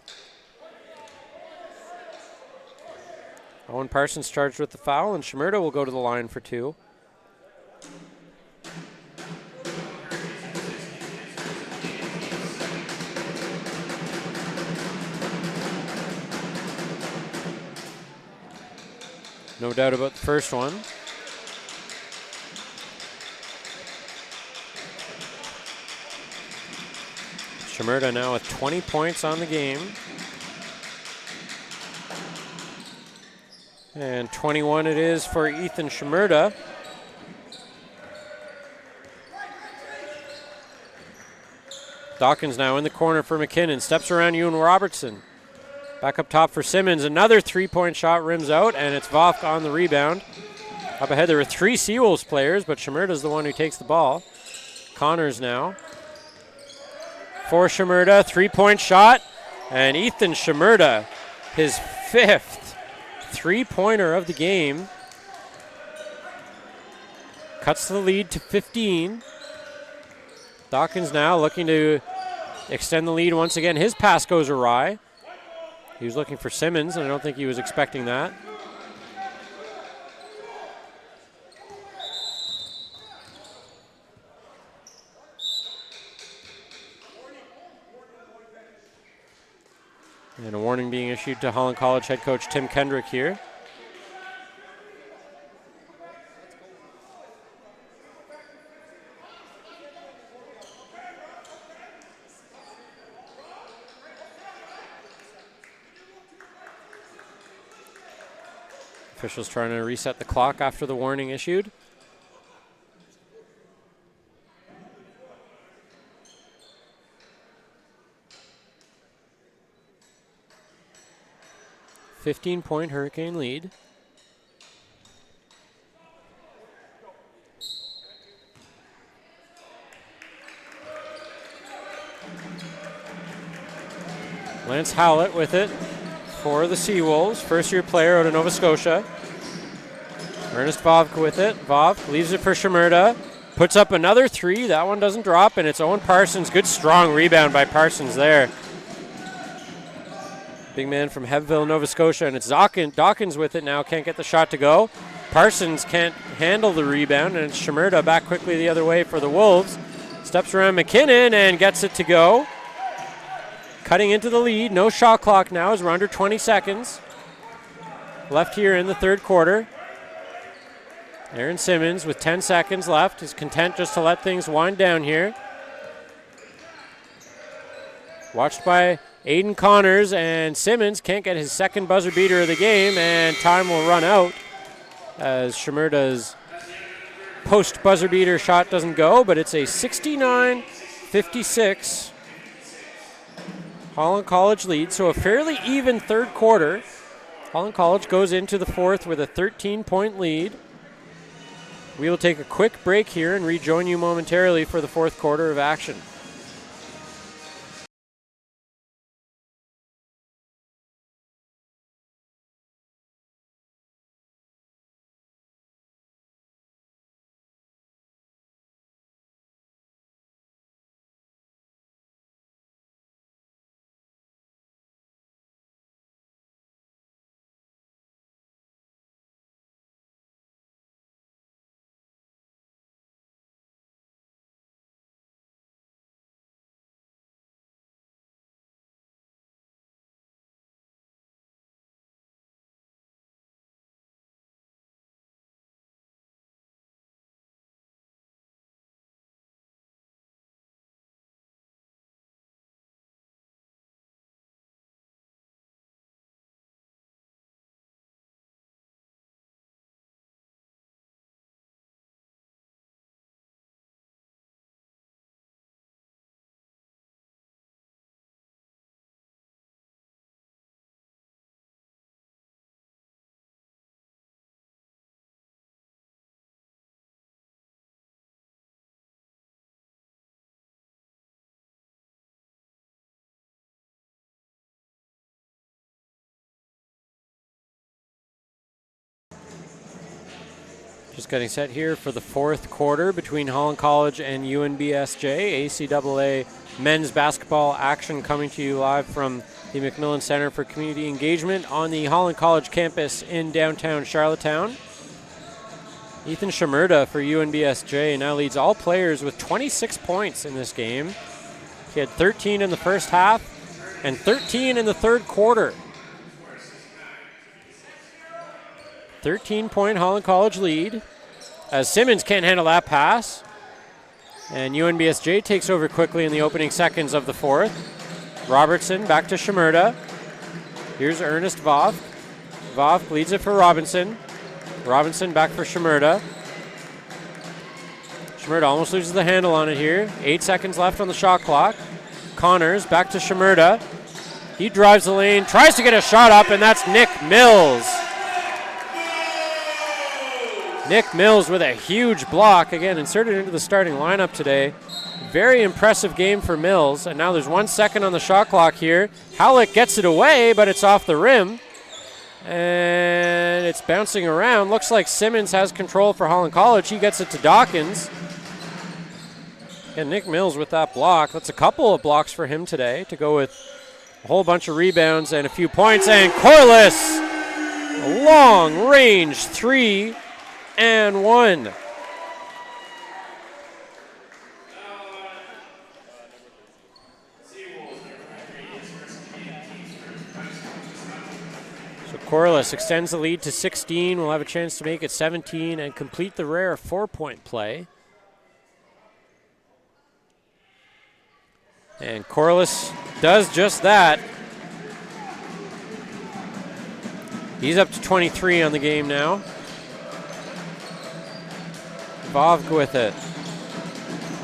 Owen Parsons charged with the foul, and Shimerda will go to the line for two. No doubt about the first one. Shimerda now with 20 points on the game. And 21 it is for Ethan Shimerda. Dawkins now in the corner for McKinnon. Steps around Ewan Robertson. Back up top for Simmons. Another three-point shot rims out, and it's Vovk on the rebound. Up ahead, there were three Seawolves players, but Shimerda's the one who takes the ball. Connors now. For Shimerda, three-point shot, and Ethan Shimerda, his fifth three-pointer of the game. Cuts the lead to 15. Dawkins now looking to extend the lead once again. His pass goes awry. He was looking for Simmons, and I don't think he was expecting that. And a warning being issued to Holland College head coach Tim Kendrick here. Officials trying to reset the clock after the warning issued. 15-point Hurricane lead. Lance Howlett with it for the Seawolves. First-year player out of Nova Scotia. Ernest Vovk with it. Vovk leaves it for Shimerda. Puts up another three. That one doesn't drop, and it's Owen Parsons. Good, strong rebound by Parsons there. Big man from Hebville, Nova Scotia, and it's Dawkins with it now. Can't get the shot to go. Parsons can't handle the rebound, and it's Shimerda back quickly the other way for the Wolves. Steps around McKinnon and gets it to go. Cutting into the lead. No shot clock now as we're under 20 seconds left here in the third quarter. Aaron Simmons with 10 seconds left is content just to let things wind down here. Watched by Aiden Connors, and Simmons can't get his second buzzer beater of the game, and time will run out as Shimerda's post buzzer beater shot doesn't go, but it's a 69-56 Holland College lead, so a fairly even third quarter. Holland College goes into the fourth with a 13-point lead. We will take a quick break here and rejoin you momentarily for the fourth quarter of action. Just getting set here for the fourth quarter between Holland College and UNBSJ. ACAA men's basketball action coming to you live from the McMillan Center for Community Engagement on the Holland College campus in downtown Charlottetown. Ethan Shimerda for UNBSJ now leads all players with 26 points in this game. He had 13 in the first half and 13 in the third quarter. 13-point Holland College lead as Simmons can't handle that pass. And UNBSJ takes over quickly in the opening seconds of the fourth. Robertson back to Shimerda. Here's Ernest Vovk. Vovk leads it for Robinson. Robinson back for Shimerda. Shimerda almost loses the handle on it here. 8 seconds left on the shot clock. Connors back to Shimerda. He drives the lane, tries to get a shot up, and that's Nick Mills. Nick Mills with a huge block, again inserted into the starting lineup today. Very impressive game for Mills, and now there's 1 second on the shot clock here. Howlett gets it away, but it's off the rim, and it's bouncing around. Looks like Simmons has control for Holland College. He gets it to Dawkins. And Nick Mills with that block. That's a couple of blocks for him today to go with a whole bunch of rebounds and a few points. And Corliss, a long-range 3 and 1. So Corliss extends the lead to 16. We'll have a chance to make it 17 and complete the rare 4-point play. And Corliss does just that. He's up to 23 on the game now. Vovk with it.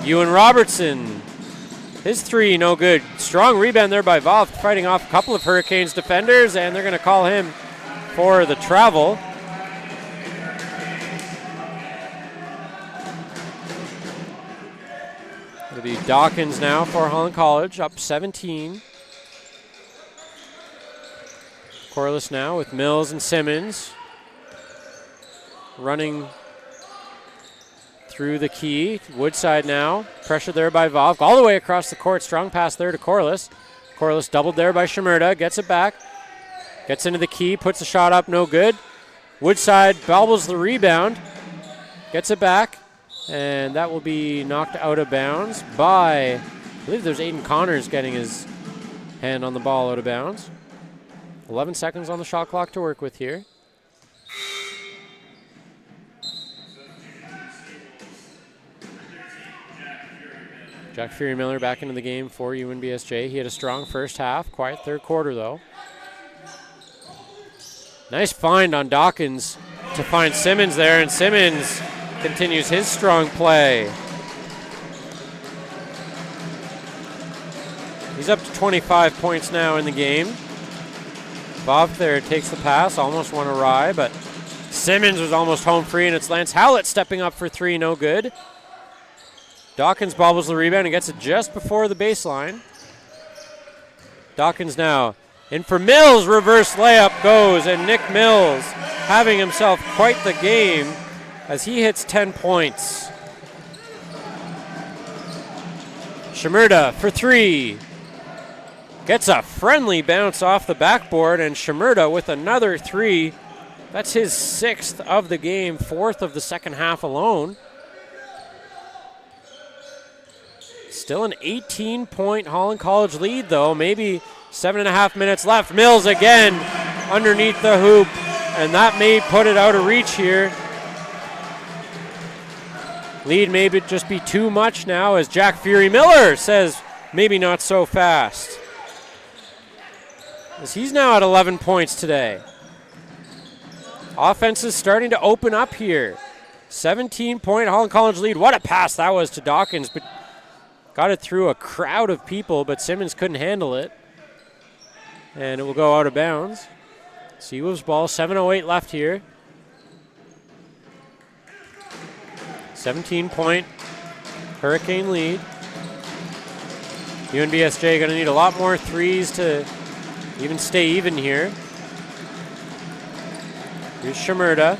Ewan Robertson. His 3, no good. Strong rebound there by Vovk, fighting off a couple of Hurricanes defenders, and they're going to call him for the travel. It'll be Dawkins now for Holland College, up 17. Corliss now with Mills and Simmons. Running through the key. Woodside now. Pressure there by Vovk. All the way across the court. Strong pass there to Corliss. Corliss doubled there by Shimerda. Gets it back. Gets into the key. Puts a shot up. No good. Woodside bobbles the rebound. Gets it back. And that will be knocked out of bounds by, I believe there's Aiden Connors getting his hand on the ball out of bounds. 11 seconds on the shot clock to work with here. Jack Fury Miller back into the game for UNBSJ. He had a strong first half, quiet third quarter though. Nice find on Dawkins to find Simmons there, and Simmons continues his strong play. He's up to 25 points now in the game. Vovk there takes the pass, almost went awry, but Simmons was almost home free, and it's Lance Howlett stepping up for three, no good. Dawkins bobbles the rebound and gets it just before the baseline. Dawkins now in for Mills, reverse layup goes, and Nick Mills having himself quite the game as he hits 10 points. Shimerda for three. Gets a friendly bounce off the backboard, and Shimerda with another three. That's his 6th of the game, 4th of the second half alone. Still an 18-point Holland College lead, though. Maybe 7.5 minutes left. Mills again underneath the hoop, and that may put it out of reach here. Lead may just be too much now, as Jack Fury Miller says maybe not so fast, as he's now at 11 points today. Offense is starting to open up here. 17-point Holland College lead. What a pass that was to Dawkins, but got it through a crowd of people, but Simmons couldn't handle it. And it will go out of bounds. Seawolves ball, 7:08 left here. 17-point Hurricane lead. UNBSJ going to need a lot more threes to even stay even here. Here's Shimerda.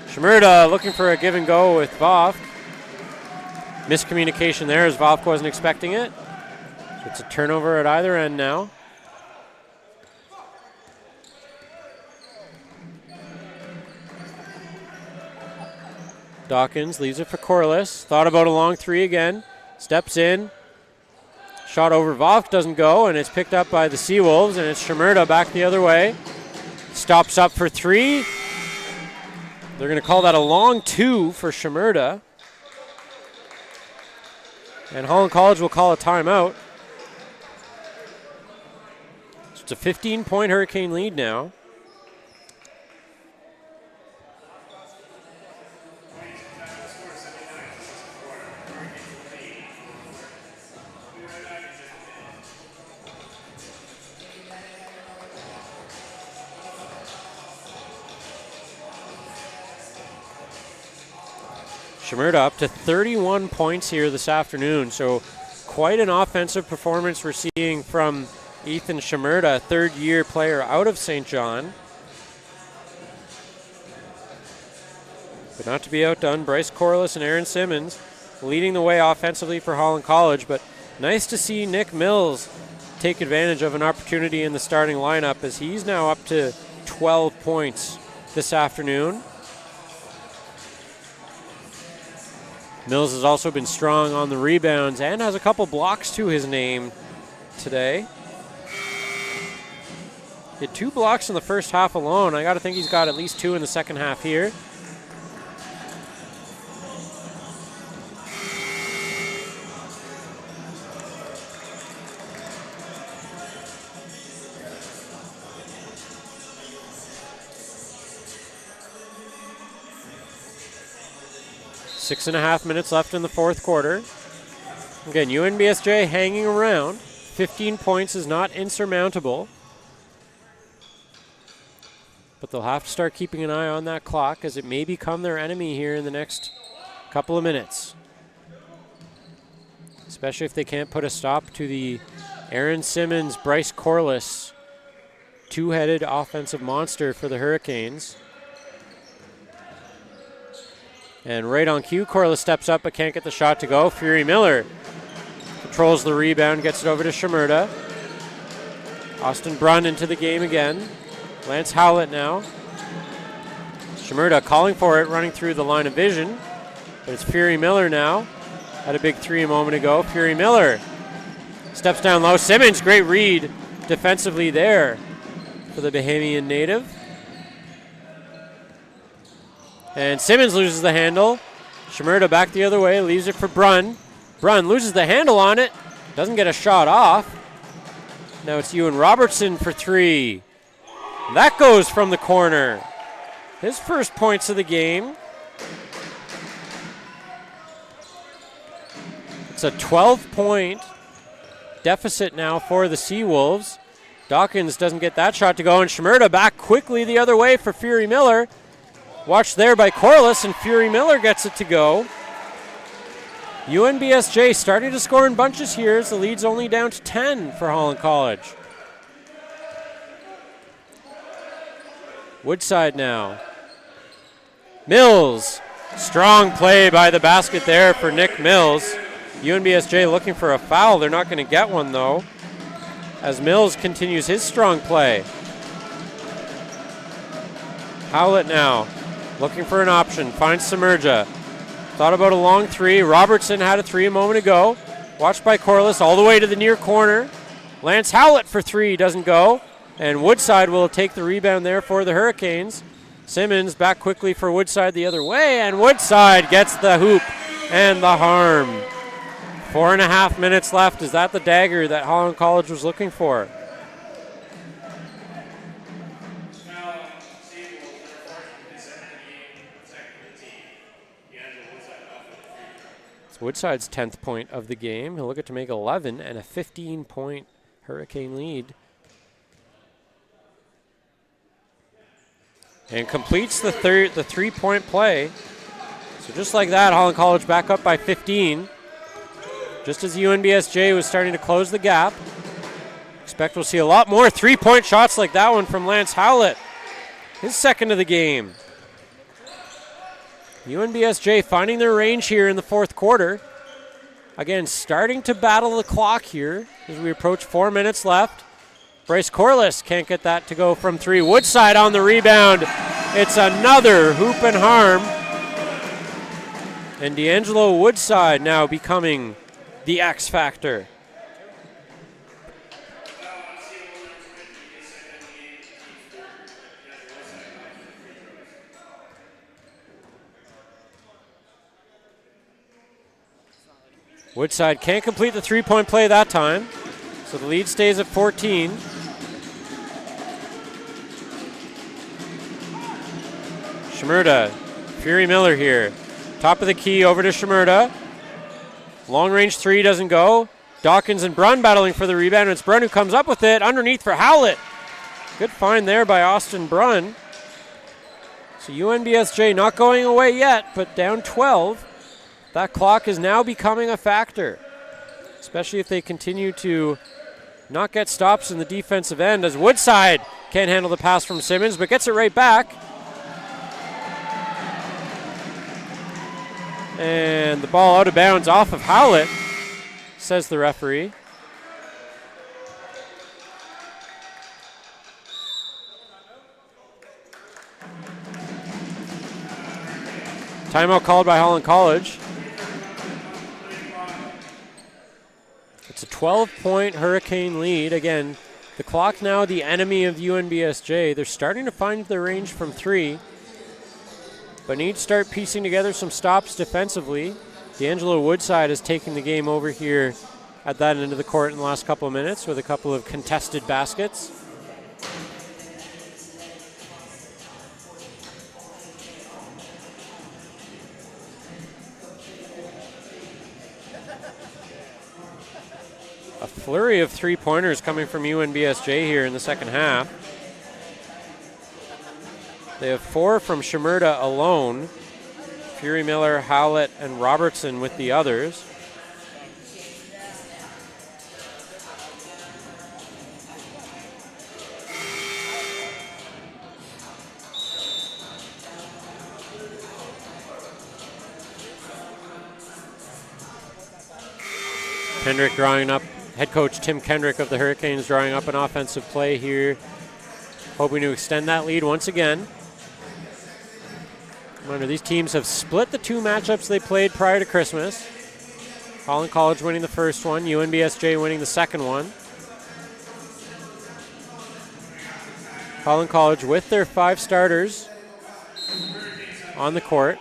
Shimerda looking for a give and go with Vovk. Miscommunication there as Vovk wasn't expecting it. It's a turnover at either end now. Dawkins leaves it for Corliss. Thought about a long three again. Steps in. Shot over Vovk doesn't go, and it's picked up by the Seawolves, and it's Shimerda back the other way. Stops up for three. They're going to call that a long two for Shimerda. And Holland College will call a timeout. So it's a 15-point Hurricane lead now. Shimerda up to 31 points here this afternoon, so quite an offensive performance we're seeing from Ethan Shimerda, third-year player out of St. John. But not to be outdone, Bryce Corliss and Aaron Simmons leading the way offensively for Holland College, but nice to see Nick Mills take advantage of an opportunity in the starting lineup, as he's now up to 12 points this afternoon. Mills has also been strong on the rebounds and has a couple blocks to his name today. He had 2 blocks in the first half alone. I got to think he's got at least 2 in the second half here. Six and a half minutes left in the fourth quarter. Again, UNBSJ hanging around. 15 points is not insurmountable. but they'll have to start keeping an eye on that clock as it may become their enemy here in the next couple of minutes. Especially if they can't put a stop to the Aaron Simmons, Bryce Corliss two-headed offensive monster for the Hurricanes. And right on cue, Corliss steps up but can't get the shot to go. Fury Miller controls the rebound, gets it over to Shimerda. Austin Brunn into the game again. Lance Howlett now. Shimerda calling for it, running through the line of vision. But it's Fury Miller now. Had a big three a moment ago. Fury Miller steps down low. Simmons, great read defensively there for the Bahamian native. And Simmons loses the handle. Shimerda back the other way, leaves it for Brunn. Brunn loses the handle on it. Doesn't get a shot off. Now it's Ewan Robertson for three. That goes from the corner. His first points of the game. It's a 12-point deficit now for the Seawolves. Dawkins doesn't get that shot to go, and Shimerda back quickly the other way for Fury Miller. Watched there by Corliss, and Fury Miller gets it to go. UNBSJ starting to score in bunches here as the lead's only down to 10 for Holland College. Woodside now. Mills. Strong play by the basket there for Nick Mills. UNBSJ looking for a foul. They're not going to get one, though, as Mills continues his strong play. Howlett now looking for an option. Finds Submerja. Thought about a long three. Robertson had a three a moment ago. Watched by Corliss all the way to the near corner. Lance Howlett for three. Doesn't go. And Woodside will take the rebound there for the Hurricanes. Simmons back quickly for Woodside the other way. And Woodside gets the hoop and the harm. 4.5 minutes left. Is that the dagger that Holland College was looking for? It's Woodside's 10th point of the game. He'll look to make 11 and a 15-point Hurricane lead. And completes the three-point play. So just like that, Holland College back up by 15. Just as UNBSJ was starting to close the gap. Expect we'll see a lot more three-point shots like that one from Lance Howlett. His second of the game. UNBSJ finding their range here in the fourth quarter. Again, starting to battle the clock here as we approach 4 minutes left. Bryce Corliss can't get that to go from three. Woodside on the rebound. It's another hoop and harm. And D'Angelo Woodside now becoming the X factor. Woodside can't complete the three-point play that time, so the lead stays at 14. Shimerda, Fury Miller here. Top of the key over to Shimerda. Long range three doesn't go. Dawkins and Brunn battling for the rebound. It's Brunn who comes up with it underneath for Howlett. Good find there by Austin Brunn. So UNBSJ not going away yet, but down 12. That clock is now becoming a factor, especially if they continue to not get stops in the defensive end, as Woodside can't handle the pass from Simmons, but gets it right back. And the ball out of bounds off of Howlett, says the referee. Timeout called by Holland College. It's a 12-point Hurricane lead. Again, the clock now the enemy of UNBSJ. They're starting to find their range from three, but need to start piecing together some stops defensively. D'Angelo Woodside is taking the game over here at that end of the court in the last couple of minutes with a couple of contested baskets. A flurry of three-pointers coming from UNBSJ here in the second half. They have 4 from Shimerda alone. Fury Miller, Howlett, and Robertson with the others. Kendrick drawing up, head coach Tim Kendrick of the Hurricanes drawing up an offensive play here, hoping to extend that lead once again. Remember, these teams have split the 2 matchups they played prior to Christmas. Holland College winning the first one, UNBSJ winning the second one. Holland College with their 5 starters on the court.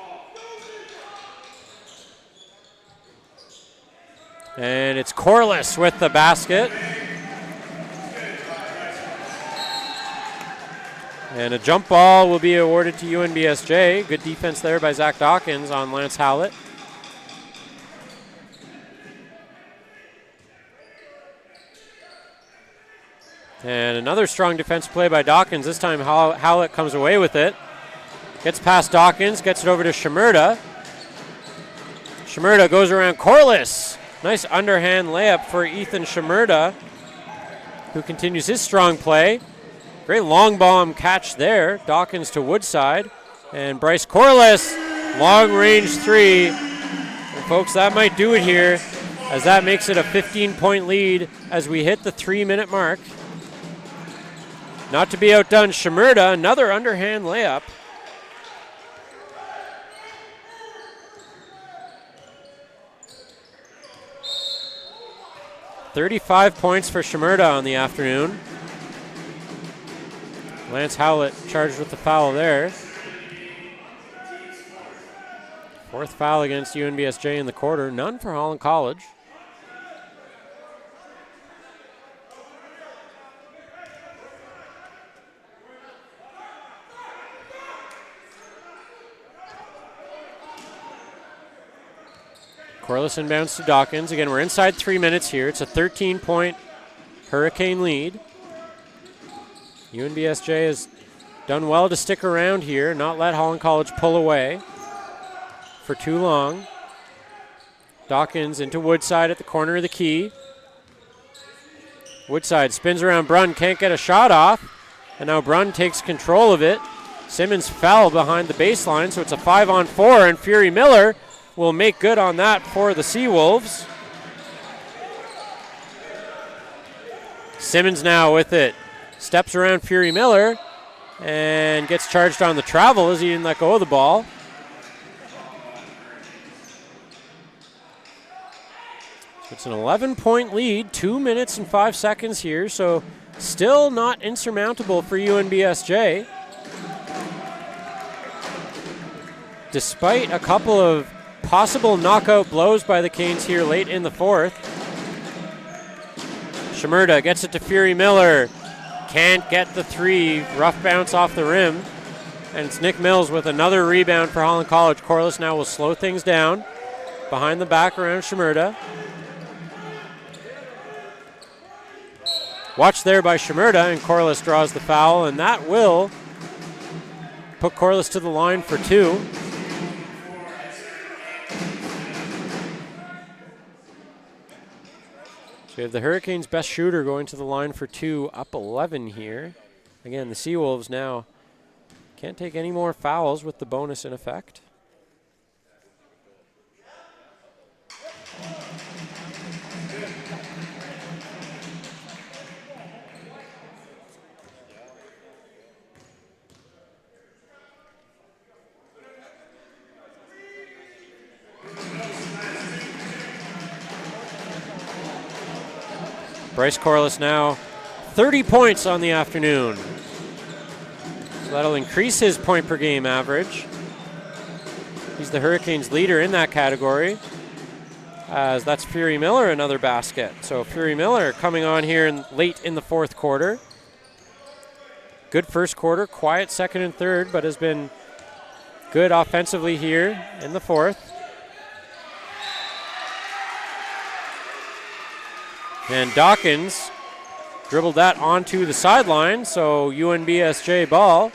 And it's Corliss with the basket. And a jump ball will be awarded to UNBSJ. Good defense there by Zach Dawkins on Lance Howlett. And another strong defense play by Dawkins. This time Howlett comes away with it. Gets past Dawkins, gets it over to Shimerda. Shimerda goes around Corliss. Nice underhand layup for Ethan Shimerda, who continues his strong play. Great long bomb catch there. Dawkins to Woodside. And Bryce Corliss, long range 3. And folks, that might do it here, as that makes it a 15-point lead as we hit the 3-minute mark. Not to be outdone, Shimerda, another underhand layup. 35 points for Shimerda on the afternoon. Lance Howlett charged with the foul there. 4th foul against UNBSJ in the quarter. None for Holland College. Corliss inbounds to Dawkins. Again, we're inside 3 minutes here. It's a 13-point Hurricane lead. UNBSJ has done well to stick around here, not let Holland College pull away for too long. Dawkins into Woodside at the corner of the key. Woodside spins around Brunn, can't get a shot off, and now Brunn takes control of it. Simmons fell behind the baseline, so it's a 5-on-4, and Fury Miller will make good on that for the Seawolves. Simmons now with it. Steps around Fury Miller and gets charged on the travel as he didn't let go of the ball. It's an 11-point lead, 2 minutes and 5 seconds here, so still not insurmountable for UNBSJ. Despite a couple of possible knockout blows by the Canes here late in the 4th. Shimerda gets it to Fury Miller. Can't get the 3. Rough bounce off the rim. And it's Nick Mills with another rebound for Holland College. Corliss now will slow things down. Behind the back around Shimerda. Watch there by Shimerda, and Corliss draws the foul, and that will put Corliss to the line for 2. We have the Hurricanes' best shooter going to the line for 2, up 11 here. Again, the Seawolves now can't take any more fouls with the bonus in effect. Bryce Corliss now 30 points on the afternoon. So that'll increase his point per game average. He's the Hurricanes leader in that category, as that's Fury Miller, another basket. So Fury Miller coming on here late in the 4th quarter. Good first quarter, quiet second and third, but has been good offensively here in the 4th. And Dawkins dribbled that onto the sideline, so UNBSJ ball.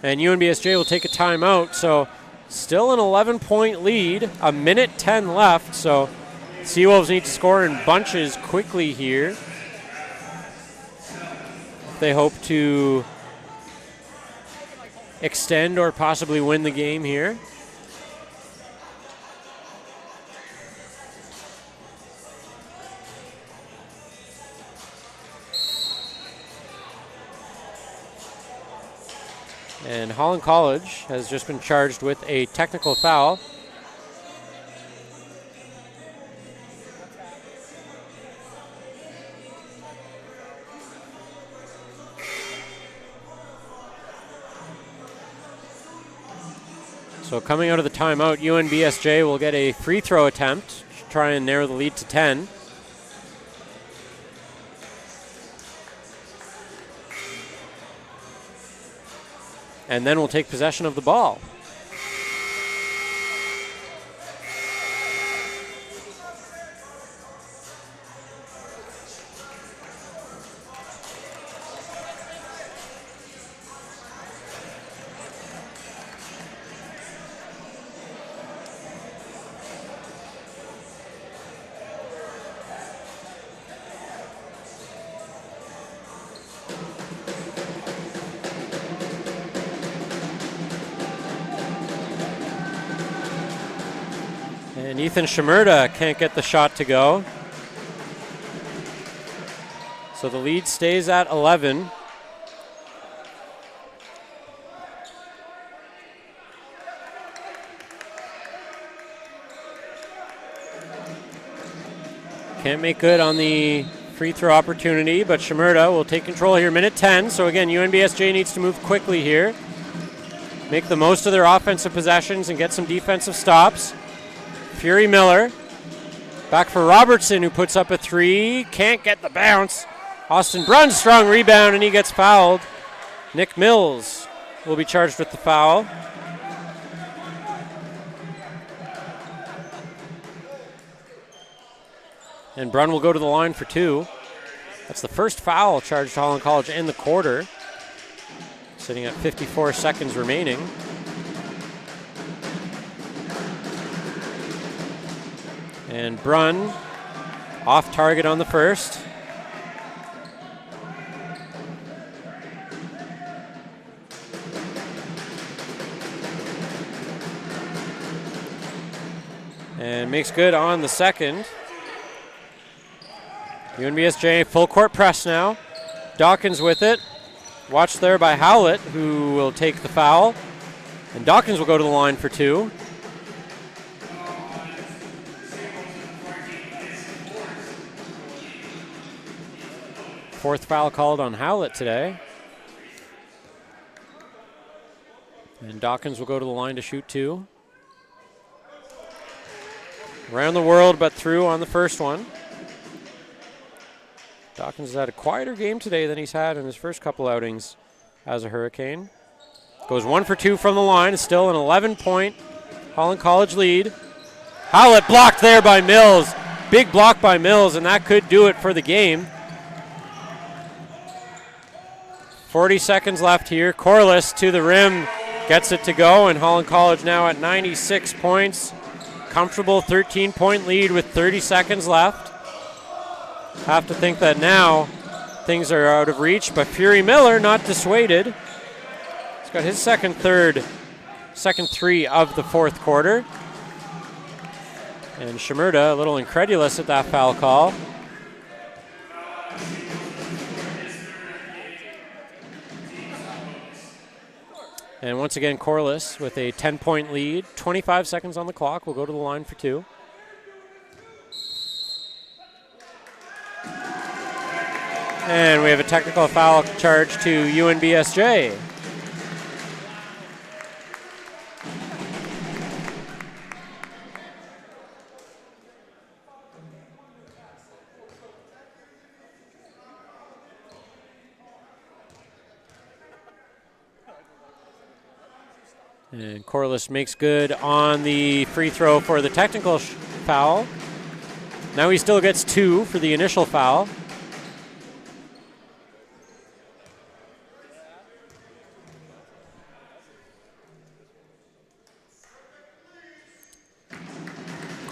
And UNBSJ will take a timeout. So still an 11-point lead, a minute 10 left. So Seawolves need to score in bunches quickly here. They hope to extend or possibly win the game here. And Holland College has just been charged with a technical foul. So coming out of the timeout, UNBSJ will get a free throw attempt to try and narrow the lead to 10. And then we'll take possession of the ball. And Ethan Shimerda can't get the shot to go. So the lead stays at 11. Can't make good on the free throw opportunity, but Shimerda will take control here. Minute 10. So again, UNBSJ needs to move quickly here. Make the most of their offensive possessions and get some defensive stops. Fury Miller, back for Robertson, who puts up a three. Can't get the bounce. Austin Brunn, strong rebound, and he gets fouled. Nick Mills will be charged with the foul. And Brunn will go to the line for two. That's the first foul charged to Holland College in the quarter. Sitting at 54 seconds remaining. And Brunn off target on the first. And makes good on the second. UNBSJ full court press now. Dawkins with it. Watched there by Howlett, who will take the foul. And Dawkins will go to the line for two. Fourth foul called on Howlett today. And Dawkins will go to the line to shoot two. Around the world, but through on the first one. Dawkins has had a quieter game today than he's had in his first couple outings as a Hurricane. Goes 1 for 2 from the line. It's still an 11-point Holland College lead. Howlett blocked there by Mills. Big block by Mills, and that could do it for the game. 40 seconds left here. Corliss to the rim, gets it to go, and Holland College now at 96 points. Comfortable 13-point lead with 30 seconds left. Have to think that now things are out of reach, but Fury Miller not dissuaded. He's got his second three of the fourth quarter. And Shimerda a little incredulous at that foul call. And once again, Corliss with a 10-point lead. 25 seconds on the clock. We'll go to the line for two. And we have a technical foul charge to UNBSJ. And Corliss makes good on the free throw for the technical foul. Now he still gets 2 for the initial foul.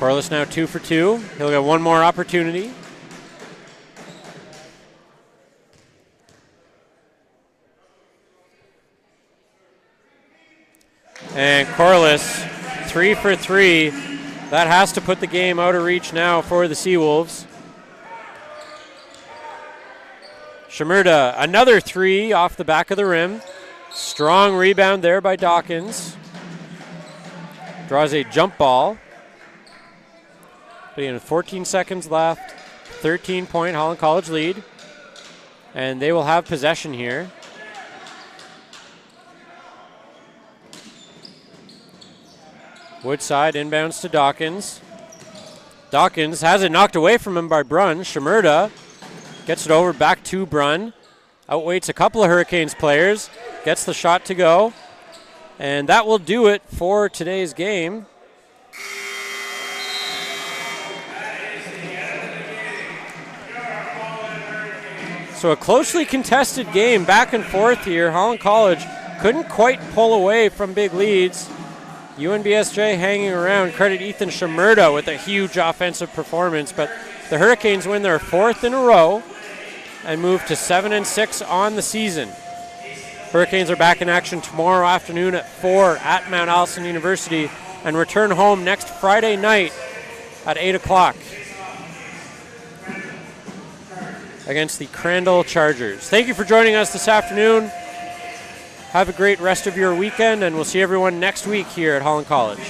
Corliss now 2 for 2. He'll get one more opportunity. And Corliss 3 for 3. That has to put the game out of reach now for the Seawolves. Shimerda, another 3 off the back of the rim. Strong rebound there by Dawkins. Draws a jump ball. But 14 seconds left. 13-point Holland College lead. And they will have possession here. Woodside inbounds to Dawkins. Dawkins has it knocked away from him by Brunn. Shimerda gets it over back to Brunn. Outweights a couple of Hurricanes players. Gets the shot to go. And that will do it for today's game. So a closely contested game, back and forth here. Holland College couldn't quite pull away from big leads. UNBSJ hanging around. Credit Ethan Shimerda with a huge offensive performance, but the Hurricanes win their 4th in a row and move to 7-6 on the season. Hurricanes are back in action tomorrow afternoon at 4 at Mount Allison University and return home next Friday night at 8 o'clock against the Crandall Chargers. Thank you for joining us this afternoon. Have a great rest of your weekend, and we'll see everyone next week here at Holland College.